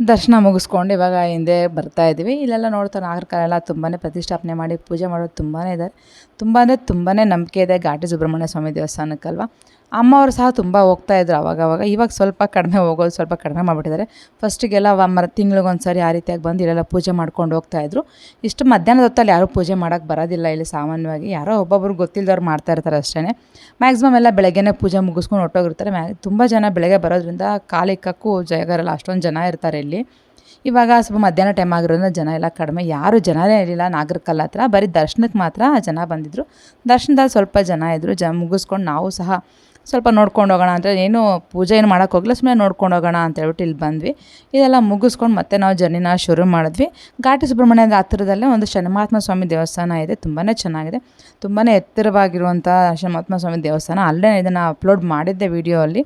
ದರ್ಶನ ಮುಗಿಸ್ಕೊಂಡು ಇವಾಗ ಹಿಂದೆ ಬರ್ತಾ ಇದ್ದೀವಿ. ಇಲ್ಲೆಲ್ಲ ನೋಡ್ತಾರೆ ನಾಗರಕಲ್ಲೆಲ್ಲ ತುಂಬಾ ಪ್ರತಿಷ್ಠಾಪನೆ ಮಾಡಿ ಪೂಜೆ ಮಾಡೋರು ತುಂಬಾ ಇದ್ದಾರೆ. ತುಂಬಾ ನಂಬಿಕೆ ಇದೆ ಘಾಟಿ ಸುಬ್ರಹ್ಮಣ್ಯ ಸ್ವಾಮಿ ದೇವಸ್ಥಾನಕ್ಕಲ್ವ. ಅಮ್ಮವರು ಸಹ ತುಂಬ ಹೋಗ್ತಾಯಿದ್ರು ಅವಾಗವಾಗ. ಇವಾಗ ಸ್ವಲ್ಪ ಕಡಿಮೆ ಹೋಗೋದು, ಸ್ವಲ್ಪ ಕಡಿಮೆ ಮಾಡಿಬಿಟ್ಟಿದ್ದಾರೆ. ಫಸ್ಟಿಗೆಲ್ಲ ತಿಂಗ್ಳಿಗೊಂದು ಸಾರಿ ಆ ರೀತಿಯಾಗಿ ಬಂದು ಇಲ್ಲೆಲ್ಲ ಪೂಜೆ ಮಾಡ್ಕೊಂಡು ಹೋಗ್ತಾಯಿದ್ರು. ಇಷ್ಟು ಮಧ್ಯಾಹ್ನದ ಹೊತ್ತಲ್ಲಿ ಯಾರೂ ಪೂಜೆ ಮಾಡೋಕ್ಕೆ ಬರೋದಿಲ್ಲ ಇಲ್ಲಿ ಸಾಮಾನ್ಯವಾಗಿ. ಯಾರೋ ಒಬ್ಬೊಬ್ರು ಗೊತ್ತಿಲ್ಲದವ್ರು ಮಾಡ್ತಾ ಇರ್ತಾರೆ ಅಷ್ಟೇ. ಮ್ಯಾಕ್ಸಿಮಮ್ ಎಲ್ಲ ಬೆಳಗ್ಗೆನೇ ಪೂಜೆ ಮುಗಿಸ್ಕೊಂಡು ಹೊರಟೋಗಿರ್ತಾರೆ. ತುಂಬ ಜನ ಬೆಳಗ್ಗೆ ಬರೋದ್ರಿಂದ ಕಾಲಿಕ್ಕಕ್ಕೂ ಜಾಗ ಇರಲ್ಲ, ಅಷ್ಟೊಂದು ಜನ ಇರ್ತಾರೆ ಇಲ್ಲಿ. ಇವಾಗ ಸ್ವಲ್ಪ ಮಧ್ಯಾಹ್ನ ಟೈಮ್ ಆಗಿರೋದ್ರಿಂದ ಜನ ಎಲ್ಲ ಕಡಿಮೆ, ಯಾರೂ ಜನರೇ ಇರಲಿಲ್ಲ ನಾಗರಕಲ್ಲ ಹತ್ರ. ಬರೀ ದರ್ಶನಕ್ಕೆ ಮಾತ್ರ ಜನ ಬಂದಿದ್ದರು. ದರ್ಶನದಲ್ಲಿ ಸ್ವಲ್ಪ ಜನ ಇದ್ದರು. ಮುಗಿಸ್ಕೊಂಡು ನಾವು ಸಹ ಸ್ವಲ್ಪ ನೋಡ್ಕೊಂಡು ಹೋಗೋಣ ಅಂದರೆ ಏನು ಪೂಜೆ ಏನು ಮಾಡೋಕ್ಕೆ ಹೋಗಲ್ಲ, ಸುಮ್ಮನೆ ನೋಡ್ಕೊಂಡು ಹೋಗೋಣ ಅಂತ ಹೇಳ್ಬಿಟ್ಟು ಇಲ್ಲಿ ಬಂದ್ವಿ. ಇದೆಲ್ಲ ಮುಗಿಸ್ಕೊಂಡು ಮತ್ತೆ ನಾವು ಜರ್ನಿನ ಶುರು ಮಾಡಿದ್ವಿ. ಘಾಟಿ ಸುಬ್ರಹ್ಮಣ್ಯದ ಹತ್ತಿರದಲ್ಲೇ ಒಂದು ಶನಿಮಹಾತ್ಮ ಸ್ವಾಮಿ ದೇವಸ್ಥಾನ ಇದೆ, ತುಂಬಾ ಚೆನ್ನಾಗಿದೆ. ತುಂಬಾ ಎತ್ತರವಾಗಿರುವಂಥ ಶನಿಮಹಾತ್ಮ ಸ್ವಾಮಿ ದೇವಸ್ಥಾನ. ಅಲ್ಲೇ ಇದನ್ನು ಅಪ್ಲೋಡ್ ಮಾಡಿದ್ದೆ ವಿಡಿಯೋ ಅಲ್ಲಿ.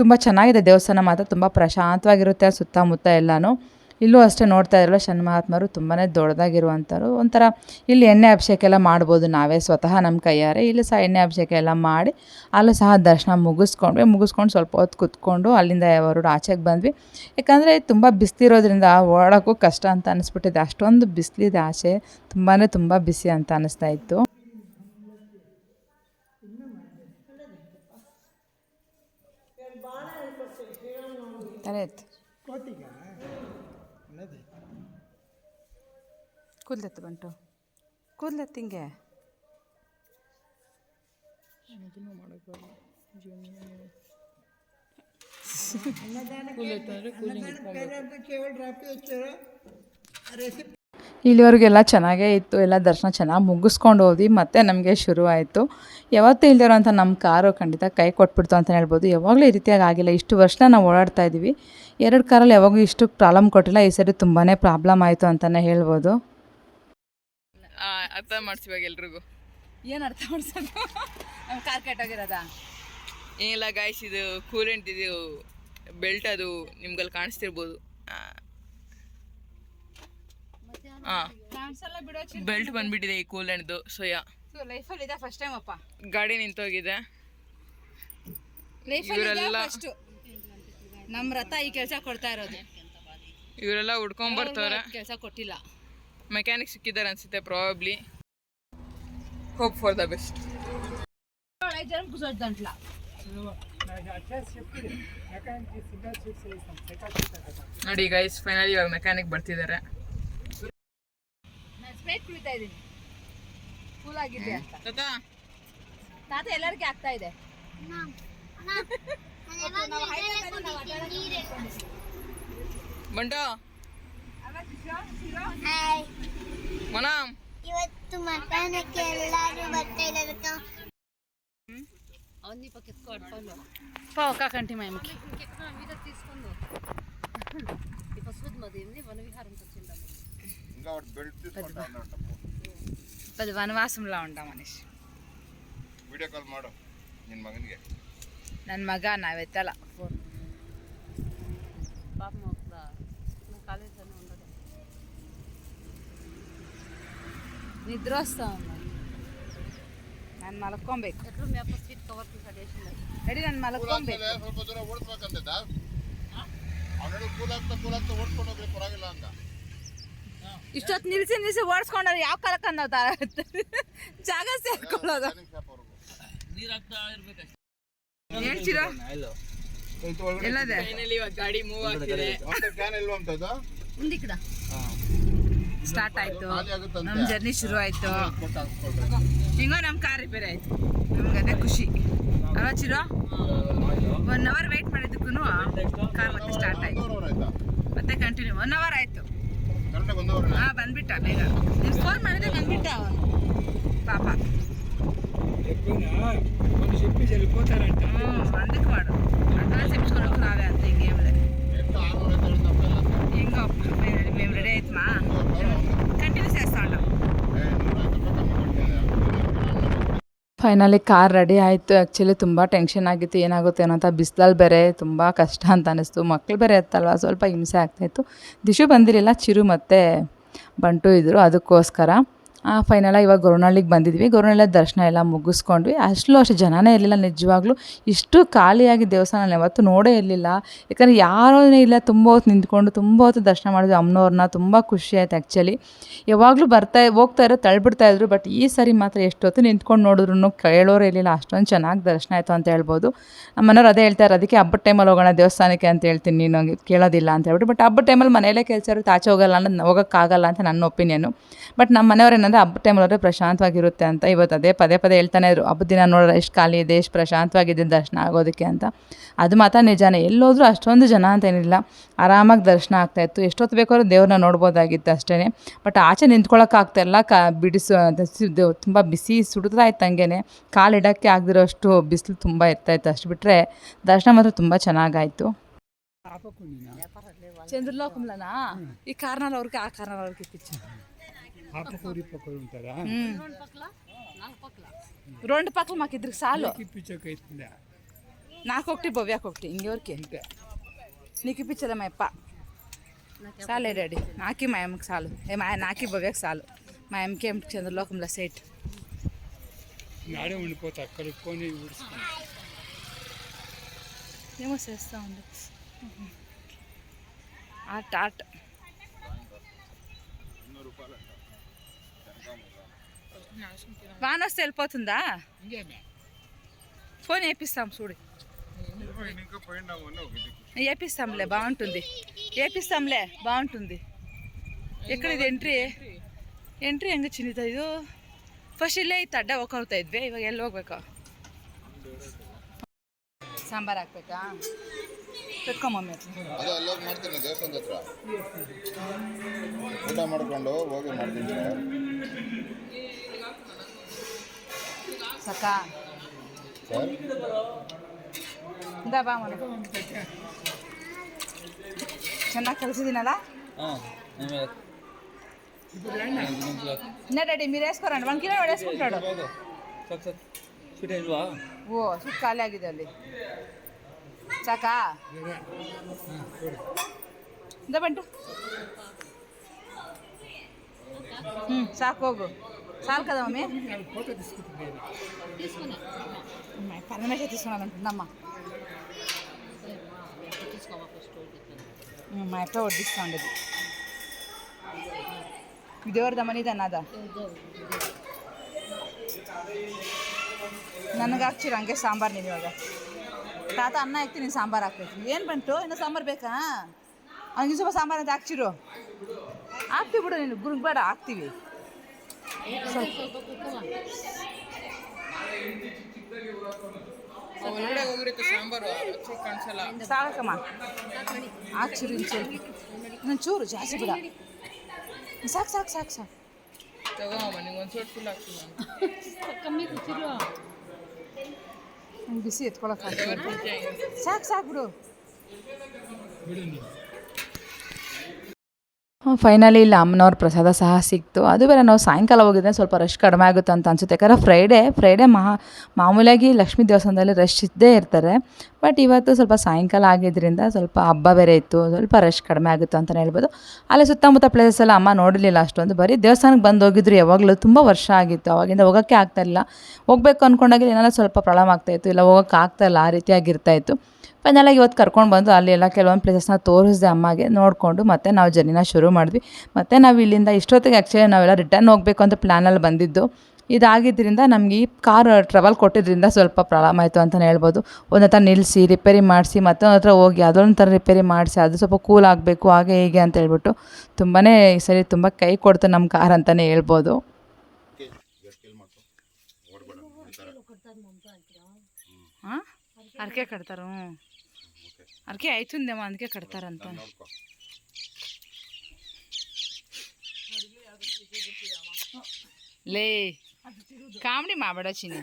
ತುಂಬ ಚೆನ್ನಾಗಿದೆ ದೇವಸ್ಥಾನ ಮಾತ್ರ, ತುಂಬ ಪ್ರಶಾಂತವಾಗಿರುತ್ತೆ ಸುತ್ತಮುತ್ತ ಎಲ್ಲನೂ. ಇಲ್ಲೂ ಅಷ್ಟೇ ನೋಡ್ತಾ ಇರಲ್ಲ ಶನಿಮಹಾತ್ಮರು ತುಂಬಾ ದೊಡ್ಡದಾಗಿರುವಂಥವ್ರು. ಒಂಥರ ಇಲ್ಲಿ ಎಣ್ಣೆ ಅಭಿಷೇಕ ಎಲ್ಲ ಮಾಡ್ಬೋದು ನಾವೇ ಸ್ವತಃ ನಮ್ಮ ಕೈಯಾರೆ. ಇಲ್ಲಿ ಸಹ ಎಣ್ಣೆ ಅಭಿಷೇಕ ಎಲ್ಲ ಮಾಡಿ ಅಲ್ಲೂ ಸಹ ದರ್ಶನ ಮುಗಿಸ್ಕೊಂಡು ಸ್ವಲ್ಪ ಹೊತ್ತು ಕೂತ್ಕೊಂಡು ಅಲ್ಲಿಂದ ಹೊರಡು ಆಚೆಗೆ ಬಂದ್ವಿ. ಯಾಕಂದರೆ ತುಂಬ ಬಿಸಿಲಿರೋದ್ರಿಂದ ಓಡೋಕ್ಕೂ ಕಷ್ಟ ಅಂತ ಅನಿಸ್ಬಿಟ್ಟಿದೆ. ಅಷ್ಟೊಂದು ಬಿಸಿಲಿದೆ ಆಚೆ, ತುಂಬ ಬಿಸಿ ಅಂತ ಅನ್ನಿಸ್ತಾ ಇತ್ತು. ಕೂದಲೆತ್ತು ಬಂಟು, ಕೂದಲೆತ್ತು ಹಿಂಗೆ ಇಲ್ಲಿವರೆಗೆಲ್ಲ ಚೆನ್ನಾಗೇ ಇತ್ತು. ಎಲ್ಲ ದರ್ಶನ ಚೆನ್ನಾಗಿ ಮುಗಿಸ್ಕೊಂಡು ಹೋದ್ವಿ. ಮತ್ತೆ ನಮಗೆ ಶುರು ಆಯಿತು. ಯಾವತ್ತೂ ಇಲ್ದಿರೋ ಅಂಥ ನಮ್ಮ ಕಾರು ಖಂಡಿತ ಕೈ ಕೊಟ್ಬಿಡ್ತು ಅಂತಲೇ ಹೇಳ್ಬೋದು. ಯಾವಾಗಲೂ ಈ ರೀತಿಯಾಗಿ ಆಗಿಲ್ಲ. ಇಷ್ಟು ವರ್ಷ ನಾವು ಓಡಾಡ್ತಾ ಇದ್ದೀವಿ, 2 ಕಾರಲ್ಲಿ ಯಾವಾಗೂ ಇಷ್ಟು ಪ್ರಾಬ್ಲಮ್ ಕೊಟ್ಟಿಲ್ಲ. ಈ ಸರಿ ತುಂಬಾ ಪ್ರಾಬ್ಲಮ್ ಆಯಿತು ಅಂತಲೇ ಹೇಳ್ಬೋದು. ಅರ್ಥ ಮಾಡಿಸಿವಾಗ ಎಲ್ರಿಗೂ ಏನು ಅರ್ಥ ಮಾಡ್ಸೋದು? ನಮ್ಮ ಕಾರ್ ಕೆಟ್ಟೋಗಿರೋದಾ? ಏನಿಲ್ಲ ಗಾಯ್ಸ್, ಇದು ಕೂಲೆಂಟ್, ಇದು ಬೆಲ್ಟ್, ಅದು ನಿಮ್ಗಲ್ಲಿ ಕಾಣಿಸ್ತಿರ್ಬೋದು. ಬೆಲ್ಟ್ ಬಂದ್ಬಿಟ್ಟಿದೆ ಈ ಕೂಲೆಂಟ್ದು. ಸೋಯಾ ಲೈಫಲ್ಲಿ ಇದೆ ಫಸ್ಟ್ ಟೈಮ್ ಅಪ್ಪ. ಗಾಡಿ ನಿಂತೋಗಿದೆ. ಇವರೆಲ್ಲ ನಮ್ಮ ರಥ ಈ ಕೆಲಸ ಕೊಡ್ತಾ ಇರೋದು. ಇವರೆಲ್ಲ ಹುಡ್ಕೊಂಡ್ ಬರ್ತಾರೆ. ಕೆಲಸ ಕೊಟ್ಟಿಲ್ಲ. ಮೆಕ್ಯಾನಿಕ್ ಸಿಕ್ಕಿದ್ದಾರೆ ಅನ್ಸುತ್ತೆ probably. Hope for the best. ನೋಡಿ ಗೈಸ್, ಫೈನಲಿ ಇವಾಗ ಮೆಕ್ಯಾನಿಕ್ ಬರ್ತಿದ್ದಾರೆ. ಕೂಲ್ ಆಗಿದೆ ಅಂತ ತಾತ ಎಲ್ಲರಿಗೂ ಆಗ್ತಾ ಇದೆ. ಬಂಟೋ ಮನಾಮ್ ಇವತ್ತು ಮಟನಕ್ಕೆ ಎಲ್ಲರೂ ಬರ್ತಾ ಇರೋದಕ್ಕ ಅವನಿ ಪಕ್ಕಕ್ಕೆ ಕೊಡ್ಕೊಂಡು ಪಾವಕ ಕಂಟಿ ಮೈಮಕ್ಕೆ తీసుకుందో ఇపసుద్ మదిని వనవిహారం వచ్చిందా ఇంకా వాడు బెల్ట్ తీసుకుంటా ఉంటాడు. పది వనవాసంలా ఉంటాం మనిషి. ವಿಡಿಯೋ ಕಾಲ್ ಮಾಡು ನಿನ್ನ ಮಗನಿಗೆ. ನನ್ನ ಮಗ ನಾವೆತ್ತಲ್ಲ ಫೋನ್. ಪಾಪ ಮಕ್ಕಳ ಕಾಲೇಜಲ್ಲಿ ఉండదు. ನಿದ್ರೆ ವಸ್ತಾ ಉన్నా. ನಾನು ಮಲ್ಕೊಬೇಕು. ಎಟ್ರು ಮೇಪ ಸೀಟ್ ಕವರ್ ಸಜೆಷನ್ ರೆಡಿ. ನಾನು ಮಲ್ಕೊಬೇಕು. ಸ್ವಲ್ಪ ದೂರ ಓಡಿಸ್ಬೇಕಂತಿದ್ದ ಅವನು. ಕೂಲಾಗ್ತಾ ಓಡಿಸ್ಕೊಂಡು ಹೋಗ್ರಿ, ಪರವಾಗಿಲ್ಲ ಅಂತ. ಇಷ್ಟೊತ್ತು ನಿಲ್ಸಿ ಓಡಿಸ್ಕೊಂಡ್ರೆ ಯಾವ ಕಾಲಕ್ಕೆ ಅನ್ನೋ ಜಾಗ ಸೇರ್ಕೊಳ್ಳೋದು. ಹೇಳ್ತೀರಾ ಎಲ್ಲದೆ ಗಾಡಿ ಮೂವ್ ಆಗ್ತಿದೆ. ಸ್ಟಾರ್ಟ್ ಆಯ್ತು, ನಮ್ಮ ಜರ್ನಿ ಶುರು ಆಯ್ತು. ಹಿಂಗೋ ನಮ್ಮ ಕಾರ್ ರಿಪೇರಿ ಆಯ್ತು. ನಮ್ಗೆ ಅದೇ ಖುಷಿ ಅಲ್ವಾ ಚಿರೋ? 1 ಅವರ್ ವೆಯ್ಟ್ ಮಾಡಿದ್ದಕ್ಕೂ ಕಾರ್ ಮತ್ತೆ ಸ್ಟಾರ್ಟ್ ಆಯ್ತು. ಮತ್ತೆ ಕಂಟಿನ್ಯೂ 1 ಅವರ್ ಆಯ್ತು. ಬಂದ್ಬಿಟ್ಟ ಬೇಗ. ನೀನು ಫೋನ್ ಮಾಡಿದ್ರೆ ಬಂದ್ಬಿಟ್ಟ ಅವನು ಪಾಪ. అందుకు వాడు అడ్వాన్స్ ఇప్పించుకోవడానికి రావే అంత ఇంకేమిలే. ఇంకో మేము రెడీ అవుతున్నా, కంటిన్యూ చేస్తా ఉంటాం. ಫೈನಲಿ ಕಾರ್ ರೆಡಿ ಆಯಿತು. ಆ್ಯಕ್ಚುಲಿ ತುಂಬ ಟೆನ್ಷನ್ ಆಗಿತ್ತು, ಏನಾಗುತ್ತೆ ಏನೋ ಅಂತ. ಬಿಸಿಲಲ್ಲಿ ಬೇರೆ ತುಂಬ ಕಷ್ಟ ಅಂತ ಅನ್ನಿಸ್ತು. ಮಕ್ಕಳು ಬೇರೆ ಇತ್ತಲ್ವ, ಸ್ವಲ್ಪ ಹಿಂಸೆ ಆಗ್ತಾಯಿತ್ತು. ದಿಶು ಬಂದಿರಲಿಲ್ಲ, ಚಿರು ಮತ್ತು ಬಂಟು ಇದ್ದರು, ಅದಕ್ಕೋಸ್ಕರ. ಫೈನಲಾಗಿ ಇವಾಗ ಗೊರವನಹಳ್ಳಿಗೆ ಬಂದಿದ್ವಿ. ಗೊರವನಹಳ್ಳಿ ದರ್ಶನ ಎಲ್ಲ ಮುಗಿಸ್ಕೊಂಡ್ವಿ. ಅಷ್ಟು ಜನನೇ ಇರಲಿಲ್ಲ ನಿಜವಾಗ್ಲೂ. ಇಷ್ಟು ಖಾಲಿಯಾಗಿ ದೇವಸ್ಥಾನ ನಾನು ಯಾವತ್ತೂ ನೋಡೇ ಇರಲಿಲ್ಲ. ಯಾಕಂದರೆ ಯಾರೂ ಇಲ್ಲ, ತುಂಬ ಹೊತ್ತು ನಿಂತ್ಕೊಂಡು ತುಂಬ ಹೊತ್ತು ದರ್ಶನ ಮಾಡಿದ್ವಿ ಅಮ್ಮನವ್ರನ್ನ. ತುಂಬ ಖುಷಿ ಆಯ್ತು ಆ್ಯಕ್ಚುಲಿ. ಯಾವಾಗಲೂ ಹೋಗ್ತಾ ಇರೋ ತಳ್ಳಿಬಿಡ್ತಾಯಿದ್ರು, ಬಟ್ ಈ ಸರಿ ಮಾತ್ರ ಎಷ್ಟೊತ್ತು ನಿಂತ್ಕೊಂಡು ನೋಡಿದ್ರು ಕೇಳೋರೇ ಇರಲಿಲ್ಲ. ಅಷ್ಟೊಂದು ಚೆನ್ನಾಗಿ ದರ್ಶನ ಆಯಿತು ಅಂತ ಹೇಳ್ಬೋದು. ನಮ್ಮ ಮನೆಯವ್ರು ಅದೇ ಹೇಳ್ತಾರೆ, ಅದಕ್ಕೆ ಹಬ್ಬದ ಟೈಮಲ್ಲಿ ಹೋಗೋಣ ದೇವಸ್ಥಾನಕ್ಕೆ ಅಂತ ಹೇಳ್ತೀನಿ, ನೀನು ಕೇಳೋದಿಲ್ಲ ಅಂತ ಹೇಳ್ಬಿಟ್ಟು. ಬಟ್ ಹಬ್ಬದ ಟೈಮಲ್ಲಿ ಮನೆಯಲ್ಲೇ ಕೆಲಸ ಇರುತ್ತೆ, ಆಚೆ ಹೋಗಲ್ಲ ಅನ್ನೋದು ಹೋಗೋಕ್ಕಾಗಲ್ಲ ಅಂತ ನನ್ನ ಒಪಿನಿಯನು. ಬಟ್ ನಮ್ಮ ಮನೆಯವ್ರು ಏನಂದರೆ ಹಬ್ಬದ ಟೈಮಲ್ಲಿ ಹೋದರೆ ಪ್ರಶಾಂತವಾಗಿರುತ್ತೆ ಅಂತ. ಇವತ್ತು ಅದೇ ಪದೇ ಹೇಳ್ತಾನೆ ಇದ್ರು, ಹಬ್ಬದ ದಿನ ನೋಡಿದ್ರೆ ಎಷ್ಟು ಖಾಲಿ ಇದೆ, ಎಷ್ಟು ಪ್ರಶಾಂತವಾಗಿದೆ ದರ್ಶನ ಆಗೋದಕ್ಕೆ ಅಂತ. ಅದು ಮಾತ್ರ ನಿಜಾನೇ. ಎಲ್ಲೋದ್ರೂ ಅಷ್ಟೊಂದು ಜನ ಅಂತ ಏನಿಲ್ಲ, ಆರಾಮಾಗಿ ದರ್ಶನ ಆಗ್ತಾಯಿತ್ತು. ಎಷ್ಟೊತ್ತು ಬೇಕಾದ್ರೂ ದೇವ್ರನ್ನ ನೋಡ್ಬೋದಾಗಿತ್ತು ಅಷ್ಟೇ. ಬಟ್ ಆಚೆ ನಿಂತ್ಕೊಳ್ಳೋಕ್ಕಾಗ್ತಾಯಿಲ್ಲ, ತುಂಬ ಬಿಸಿ ಸುಡ್ತಾ ಇತ್ತು. ಹಂಗೇ ಕಾಲಿಡೋಕ್ಕೆ ಆಗದಿರೋಷ್ಟು ಬಿಸಿಲು ತುಂಬ ಇರ್ತಾಯಿತ್ತು. ಅಷ್ಟು ಬಿಟ್ಟರೆ ದರ್ಶನ ಮಾತ್ರ ತುಂಬ ಚೆನ್ನಾಗಾಯಿತು. చంద్రలోకంలోనా ఈ కార్నర్ వరకు ఆ కార్నర్ వరకు ఇప్పించా. రెండు పక్కల మాకు ఇద్దరికి చాలు. నాకొకటి భవ్యాకొకటి ఇంకెవరికి నీకు ఇప్పించదా మా అప్ప చాలే డాడీ. నాకి మా అమ్మకి చాలు, నాకి భవ్యకి చాలు. మా అమ్మకి ఏం చంద్రలోకంలో సెట్ ఏమో చేస్తూ ఉంది. ఆట వాన వస్తే వెళ్ళిపోతుందా? ఫోన్ వేపిస్తాం చూడు, వేపిస్తాంలే బాగుంటుంది, వేపిస్తాంలే బాగుంటుంది. ಎಕ್ಕಡ ಇದು ಎಂಟ್ರಿ ಹೆಂಗೆ ಚಿನ್ನಿತ ಇದು? ಫಸ್ಟ್ ಇಲ್ಲೇ ಇತ್ತು, ಅಡ್ಡ ಹೋಗ್ತಾ ಇದ್ವಿ. ಇವಾಗ ಎಲ್ಲಿ ಹೋಗ್ಬೇಕಾ? ಸಾಂಬಾರು ಹಾಕ್ಬೇಕಾ? పెట్టుకోమమ్మీ ಅದೇ ಅಲ್ಲೋಗಿ ಮಾಡ್ತೀನಿ ದೇವಸ್ಥಾನದ ಹತ್ರ ಊಟ ಮಾಡ್ಕೊಂಡು ಹೋಗಿ ಮಾಡ್ತೀನಿ ಸಕ ಸರ್. ಇಂದ ಬಾ ಮನೆ ಚೆನ್ನಾಗಿ ಕಲಿಸಿದ್ದೀನಲ್ಲ. ಇಲ್ಲ ಡ್ಯಾಡಿ మీరు వేసుకోరండి, 1 కిలో వేసుకుంటాడు. ಓ ಸುಟ್ಟು ಖಾಲಿ ಆಗಿದೆ ಅಲ್ಲಿ. ಸಾಕಾ? ಇಂದ ಬಂಟು ಸಾಕು, ಹೋಗು. చాలు కదా మమ్మీ? పన్నమేష తీసుకున్నానంటుందమ్మా. మా అక్క వడ్డిస్తూ ఉండేది. ಇದೇವ್ರದಮ್ಮ ನೀದ ಅನ್ನದ ನನಗೆ ಹಾಕ್ಸಿರು ಹಂಗೆ ಸಾಂಬಾರು. ನೀವು ಇವಾಗ ತಾತ ಅನ್ನ ಹಾಕ್ತೀನಿ, ಸಾಂಬಾರು ಹಾಕ್ಬೇಕು. ಏನು ಬಂತು? ಇನ್ನೂ ಸಾಂಬಾರು ಬೇಕಾ? ಹಂಗೆ ಸ್ವಲ್ಪ ಸಾಂಬಾರು ಅಂತ ಹಾಕ್ಸಿರು. ಹಾಕ್ತೀವಿ ಬಿಡು, ನೀನು ಗುರುಗ್ ಬೇಡ, ಹಾಕ್ತೀವಿ ಸಾಕಮ್ಮ. ಹಾಕ್ಸಿರು ಇನ್ನು ಸ್ವಲ್ಪ, ನಾನು ಚೂರು ಜಾಸ್ತಿ ಬಿಡ. ಸಾಕು ಸಾಕು ಸಾಕು ಸಾಕು. ನಂಗೆ ಬಿಸಿ ಎತ್ಕೊಳಕ್ಕೆ ಸಾಕು ಸಾಕು ಬಿಡು. ಫೈನಲಿ ಇಲ್ಲಿ ಅಮ್ಮನವ್ರ ಪ್ರಸಾದ ಸಹ ಸಿಕ್ತು. ಅದು ಬೇರೆ ನಾವು ಸಾಯಂಕಾಲ ಹೋಗಿದ್ರೆ ಸ್ವಲ್ಪ ರಶ್ ಕಡಿಮೆ ಆಗುತ್ತೆ ಅಂತ ಅನಿಸುತ್ತೆ. ಯಾಕಂದರೆ ಫ್ರೈಡೇ ಮಾಮೂಲಿಯಾಗಿ ಲಕ್ಷ್ಮೀ ದೇವಸ್ಥಾನದಲ್ಲಿ ರಶ್ ಇದ್ದೇ ಇರ್ತಾರೆ. ಬಟ್ ಇವತ್ತು ಸ್ವಲ್ಪ ಸಾಯಂಕಾಲ ಆಗಿದ್ದರಿಂದ ಸ್ವಲ್ಪ ಹಬ್ಬ ಬೇರೆ ಇತ್ತು, ಸ್ವಲ್ಪ ರಶ್ ಕಡಿಮೆ ಆಗುತ್ತೆ ಅಂತಲೇ ಹೇಳ್ಬೋದು. ಅಲ್ಲಿ ಸುತ್ತಮುತ್ತ ಪ್ಲೇಸಸ್ ಎಲ್ಲ ಅಮ್ಮ ನೋಡಿರಲಿಲ್ಲ ಅಷ್ಟೊಂದು, ಬರೀ ದೇವಸ್ಥಾನಕ್ಕೆ ಬಂದು ಹೋಗಿದ್ರು. ಯಾವಾಗಲೂ ತುಂಬ ವರ್ಷ ಆಗಿತ್ತು, ಅವಾಗಿಂದ ಹೋಗೋಕ್ಕೆ ಆಗ್ತಾಯಿಲ್ಲ. ಹೋಗಬೇಕು ಅಂದ್ಕೊಂಡಾಗ ಏನಾರ ಸ್ವಲ್ಪ ಪ್ರಾಬ್ಲಮ್ ಆಗ್ತಾಯಿತ್ತು, ಇಲ್ಲ ಹೋಗೋಕ್ಕೆ ಆಗ್ತಾಯಿಲ್ಲ, ಆ ರೀತಿಯಾಗಿರ್ತಾಯಿತ್ತು. ಫೈನಲಾಗಿ ಇವತ್ತು ಕರ್ಕೊಂಡು ಬಂದು ಅಲ್ಲಿ ಎಲ್ಲ ಕೆಲವೊಂದು ಪ್ಲೇಸಸ್ನ ತೋರಿಸಿದೆ ಅಮ್ಮಗೆ. ನೋಡಿಕೊಂಡು ಮತ್ತೆ ನಾವು ಜರ್ನಿನ ಶುರು ಮಾಡಿದ್ವಿ. ಮತ್ತು ನಾವು ಇಲ್ಲಿಂದ ಇಷ್ಟೊತ್ತಿಗೆ ಆ್ಯಕ್ಚುಲಿ ನಾವೆಲ್ಲ ರಿಟರ್ನ್ ಹೋಗಬೇಕು ಅಂತ ಪ್ಲ್ಯಾನಲ್ಲಿ ಬಂದಿದ್ದು. ಇದಾಗಿದ್ದರಿಂದ ನಮಗೆ ಈ ಕಾರ್ ಟ್ರಾವೆಲ್ ಕೊಟ್ಟಿದ್ದರಿಂದ ಸ್ವಲ್ಪ ಪ್ರಾಬ್ಲಮ್ ಆಯಿತು ಅಂತಲೇ ಹೇಳ್ಬೋದು. ಒಂದು ಹತ್ರ ನಿಲ್ಲಿಸಿ ರಿಪೇರಿ ಮಾಡಿಸಿ ಮತ್ತೆ ಒಂದು ಹತ್ರ ಹೋಗಿ ಅದೊಂದು ಥರ ರಿಪೇರಿ ಮಾಡಿಸಿ ಅದು ಸ್ವಲ್ಪ ಕೂಲ್ ಆಗಬೇಕು ಹಾಗೆ ಹೀಗೆ ಅಂತ ಹೇಳ್ಬಿಟ್ಟು ತುಂಬಾ ಈ ಸರಿ ತುಂಬ ಕೈ ಕೊಡ್ತು ನಮ್ಮ ಕಾರ್ ಅಂತಲೇ ಹೇಳ್ಬೋದು. ಹಾಂ ಅರ್ಕೆ ಕಟ್ತಾರ, ಅರ್ಕೆ ಆಯ್ತುಂದೇಮ್ಮ, ಅದಕ್ಕೆ ಕಟ್ತಾರಂತ. ಲೇ ಕಾಮಿಡಿ ಮಾಡಬೇಡ ಚಿನ್ನಿ.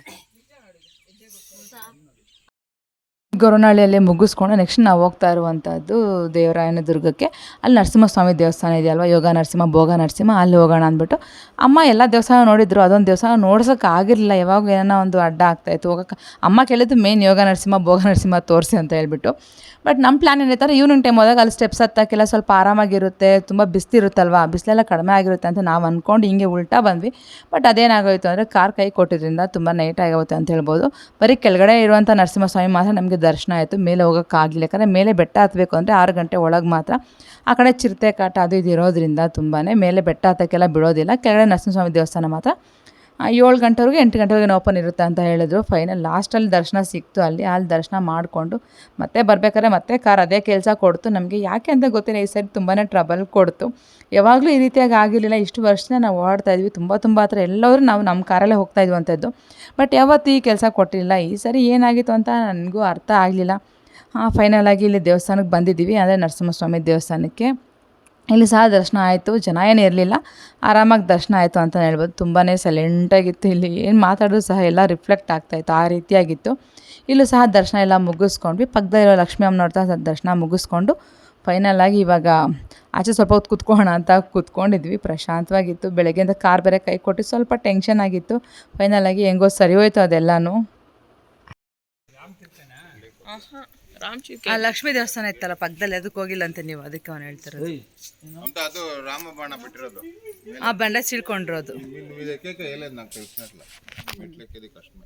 ಗೊರವನಹಳ್ಳಿಯಲ್ಲೇ ಮುಗಿಸ್ಕೊಂಡು ನೆಕ್ಸ್ಟ್ ನಾವು ಹೋಗ್ತಾ ಇರುವಂಥದ್ದು ದೇವರಾಯನ ದುರ್ಗಕ್ಕೆ. ಅಲ್ಲಿ ನರಸಿಂಹಸ್ವಾಮಿ ದೇವಸ್ಥಾನ ಇದೆಯಲ್ವ, ಯೋಗ ನರಸಿಂಹ, ಭೋಗ ನರಸಿಂಹ, ಅಲ್ಲಿ ಹೋಗೋಣ ಅಂದ್ಬಿಟ್ಟು ಅಮ್ಮ ಎಲ್ಲ ದೇವಸ್ಥಾನ ನೋಡಿದ್ರು. ಅದೊಂದು ದೇವಸ್ಥಾನ ನೋಡ್ಸೋಕ್ಕಾಗಿರಲಿಲ್ಲ, ಯಾವಾಗ ಏನೋ ಒಂದು ಅಡ್ಡ ಆಗ್ತಾಯಿತ್ತು ಹೋಗೋಕ್ಕೆ. ಅಮ್ಮ ಕೇಳಿದ್ದು ಮೇನ್ ಯೋಗ ನರಸಿಂಹ, ಭೋಗ ನರಸಿಂಹ ತೋರಿಸಿ ಅಂತ ಹೇಳ್ಬಿಟ್ಟು. ಬಟ್ ನಮ್ಮ ಪ್ಲ್ಯಾನ್ ಏನಿರ್ತಾರೆ ಈವ್ನಿಂಗ್ ಟೈಮ್ ಹೋದಾಗ ಅಲ್ಲಿ ಸ್ಟೆಪ್ಸ್ ಹತ್ತಕ್ಕೆಲ್ಲ ಸ್ವಲ್ಪ ಆರಾಮಾಗಿರುತ್ತೆ, ತುಂಬ ಬಿಸಿಲಿರುತ್ತಲ್ವ, ಬಿಸಿಲೆಲ್ಲ ಕಡಿಮೆ ಆಗಿರುತ್ತೆ ಅಂತ ನಾವು ಅಂದ್ಕೊಂಡು ಹಿಂಗೆ ಉಲ್ಟಾ ಬಂದ್ವಿ. ಬಟ್ ಅದೇನಾಗೋಯಿತು ಅಂದರೆ ಕಾರ್ ಕೈ ಕೊಟ್ಟಿದ್ದರಿಂದ ತುಂಬ ನೈಟ್ ಆಗೋಗುತ್ತೆ ಅಂತ ಹೇಳ್ಬೋದು. ಬರೀ ಕೆಳಗಡೆ ಇರುವಂಥ ನರಸಿಂಹಸ್ವಾಮಿ ಮಾತ್ರ ನಮಗೆ ದರ್ಶನ ಆಯಿತು, ಮೇಲೆ ಹೋಗೋಕ್ಕಾಗಲಿಲ್ಲ. ಯಾಕಂದರೆ ಮೇಲೆ ಬೆಟ್ಟ ಹತ್ತಬೇಕು ಅಂದರೆ 6 ಗಂಟೆ ಒಳಗೆ ಮಾತ್ರ. ಆ ಕಡೆ ಚಿರತೆ ಕಾಟ ಅದು ಇದು ಇರೋದ್ರಿಂದ ತುಂಬಾ ಮೇಲೆ ಬೆಟ್ಟ ಹತ್ತಕ್ಕೆಲ್ಲ ಬಿಡೋದಿಲ್ಲ. ಕೆಳಗಡೆ ನರಸಿಂಹಸ್ವಾಮಿ ದೇವಸ್ಥಾನ ಮಾತ್ರ 7 ಗಂಟೆವರೆಗೆ 8 ಗಂಟೆವರೆಗೆ ಓಪನ್ ಇರುತ್ತೆ ಅಂತ ಹೇಳಿದ್ರು. ಫೈನಲ್ ಲಾಸ್ಟಲ್ಲಿ ದರ್ಶನ ಸಿಕ್ತು. ಅಲ್ಲಿ ದರ್ಶನ ಮಾಡಿಕೊಂಡು ಮತ್ತೆ ಬರಬೇಕಾದ್ರೆ ಮತ್ತೆ ಕಾರ್ ಅದೇ ಕೆಲಸ ಕೊಡ್ತು ನಮಗೆ. ಯಾಕೆ ಅಂತ ಗೊತ್ತಿಲ್ಲ, ಈ ಸರಿ ತುಂಬಾ ಟ್ರಬಲ್ ಕೊಡ್ತು. ಯಾವಾಗಲೂ ಈ ರೀತಿಯಾಗಿ ಆಗಿರಲಿಲ್ಲ. ಇಷ್ಟು ವರ್ಷದಿಂದ ನಾವು ಓಡ್ತಾ ಇದ್ವಿ, ತುಂಬ ಹತ್ರ ಎಲ್ಲರೂ ನಾವು ನಮ್ಮ ಕಾರಲ್ಲೇ ಹೋಗ್ತಾ ಇದ್ವಂಥದ್ದು. ಬಟ್ ಯಾವತ್ತೂ ಈ ಕೆಲಸ ಕೊಟ್ಟಿಲ್ಲ. ಈ ಸರಿ ಏನಾಗಿತ್ತು ಅಂತ ನನಗೂ ಅರ್ಥ ಆಗಲಿಲ್ಲ. ಫೈನಲಾಗಿ ಇಲ್ಲಿ ದೇವಸ್ಥಾನಕ್ಕೆ ಬಂದಿದ್ದೀವಿ, ಅಂದರೆ ನರಸಿಂಹಸ್ವಾಮಿ ದೇವಸ್ಥಾನಕ್ಕೆ. ಇಲ್ಲಿ ಸಹ ದರ್ಶನ ಆಯಿತು, ಜನ ಏನು ಇರಲಿಲ್ಲ, ಆರಾಮಾಗಿ ದರ್ಶನ ಆಯಿತು ಅಂತ ಹೇಳ್ಬೋದು. ತುಂಬಾ ಸೈಲೆಂಟಾಗಿತ್ತು. ಇಲ್ಲಿ ಏನು ಮಾತಾಡೋದು ಸಹ ಎಲ್ಲ ರಿಫ್ಲೆಕ್ಟ್ ಆಗ್ತಾಯಿತ್ತು, ಆ ರೀತಿಯಾಗಿತ್ತು. ಇಲ್ಲೂ ಸಹ ದರ್ಶನ ಎಲ್ಲ ಮುಗಿಸ್ಕೊಂಡ್ವಿ. ಪಕ್ಕದಲ್ಲಿರೋ ಲಕ್ಷ್ಮೀ ಅಮ್ಮನವ್ರ ದರ್ಶನ ಮುಗಿಸ್ಕೊಂಡು ಫೈನಲಾಗಿ ಇವಾಗ ಆಚೆ ಸ್ವಲ್ಪ ಹೊತ್ತು ಕೂತ್ಕೊಳ್ಳೋಣ ಅಂತ ಕೂತ್ಕೊಂಡಿದ್ವಿ. ಪ್ರಶಾಂತವಾಗಿತ್ತು. ಬೆಳಗ್ಗೆಯಿಂದ ಕಾರ್ ಬೇರೆ ಕೈ ಕೊಟ್ಟು ಸ್ವಲ್ಪ ಟೆನ್ಷನ್ ಆಗಿತ್ತು. ಫೈನಲಾಗಿ ಹೆಂಗೋ ಸರಿ ಹೋಯ್ತು ಅದೆಲ್ಲನೂ. ಲಕ್ಷ್ಮೀ ದೇವಸ್ಥಾನ ಇತ್ತಲ್ಲ ಪಕ್ಕದಲ್ಲಿ, ಅದಕ್ಕೆ ಹೋಗಿಲ್ಲ ಅಂತ ನೀವು, ಅದಕ್ಕೆ ಅವನು ಹೇಳ್ತಿರೋದು. ಅಂತ ಅದು ರಾಮ ಬಾಣ ಬಿಟ್ಟಿರೋದು, ಆ ಬಂಡ ಸಿಳ್ಕೊಂಡಿರೋದು. నాకు తెలిసినట్ల మెట్లెక్కేది కష్టమే,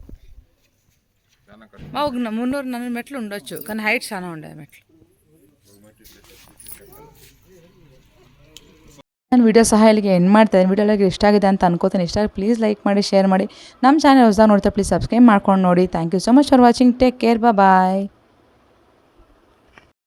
చాలా కష్టం. ఒక 300-400 మెట్లు ఉండొచ్చు, కానీ హైట్ చాలా ఉండే మెట్లు. ನಾನು ವೀಡಿಯೋ ಸಹ ಇಲ್ಲಿಗೆ ಎಂಡ್ ಮಾಡ್ತಾಯಿದ್ದೀನಿ. ವೀಡಿಯೋ ಎಲ್ಲ ಇಷ್ಟ ಆಗಿದೆ ಅಂತ ಅನ್ಕೋತೀನಿ. ಇಷ್ಟ ಪ್ಲೀಸ್ ಲೈಕ್ ಮಾಡಿ, ಶೇರ್ ಮಾಡಿ. ನಮ್ಮ ಚಾನಲ್ ಹೊಸದಾಗಿ ನೋಡ್ತಾ ಪ್ಲೀಸ್ ಸಬ್ಸ್ಕ್ರೈಬ್ ಮಾಡ್ಕೊಂಡು ನೋಡಿ. Thank you so much for watching. Take care, bye.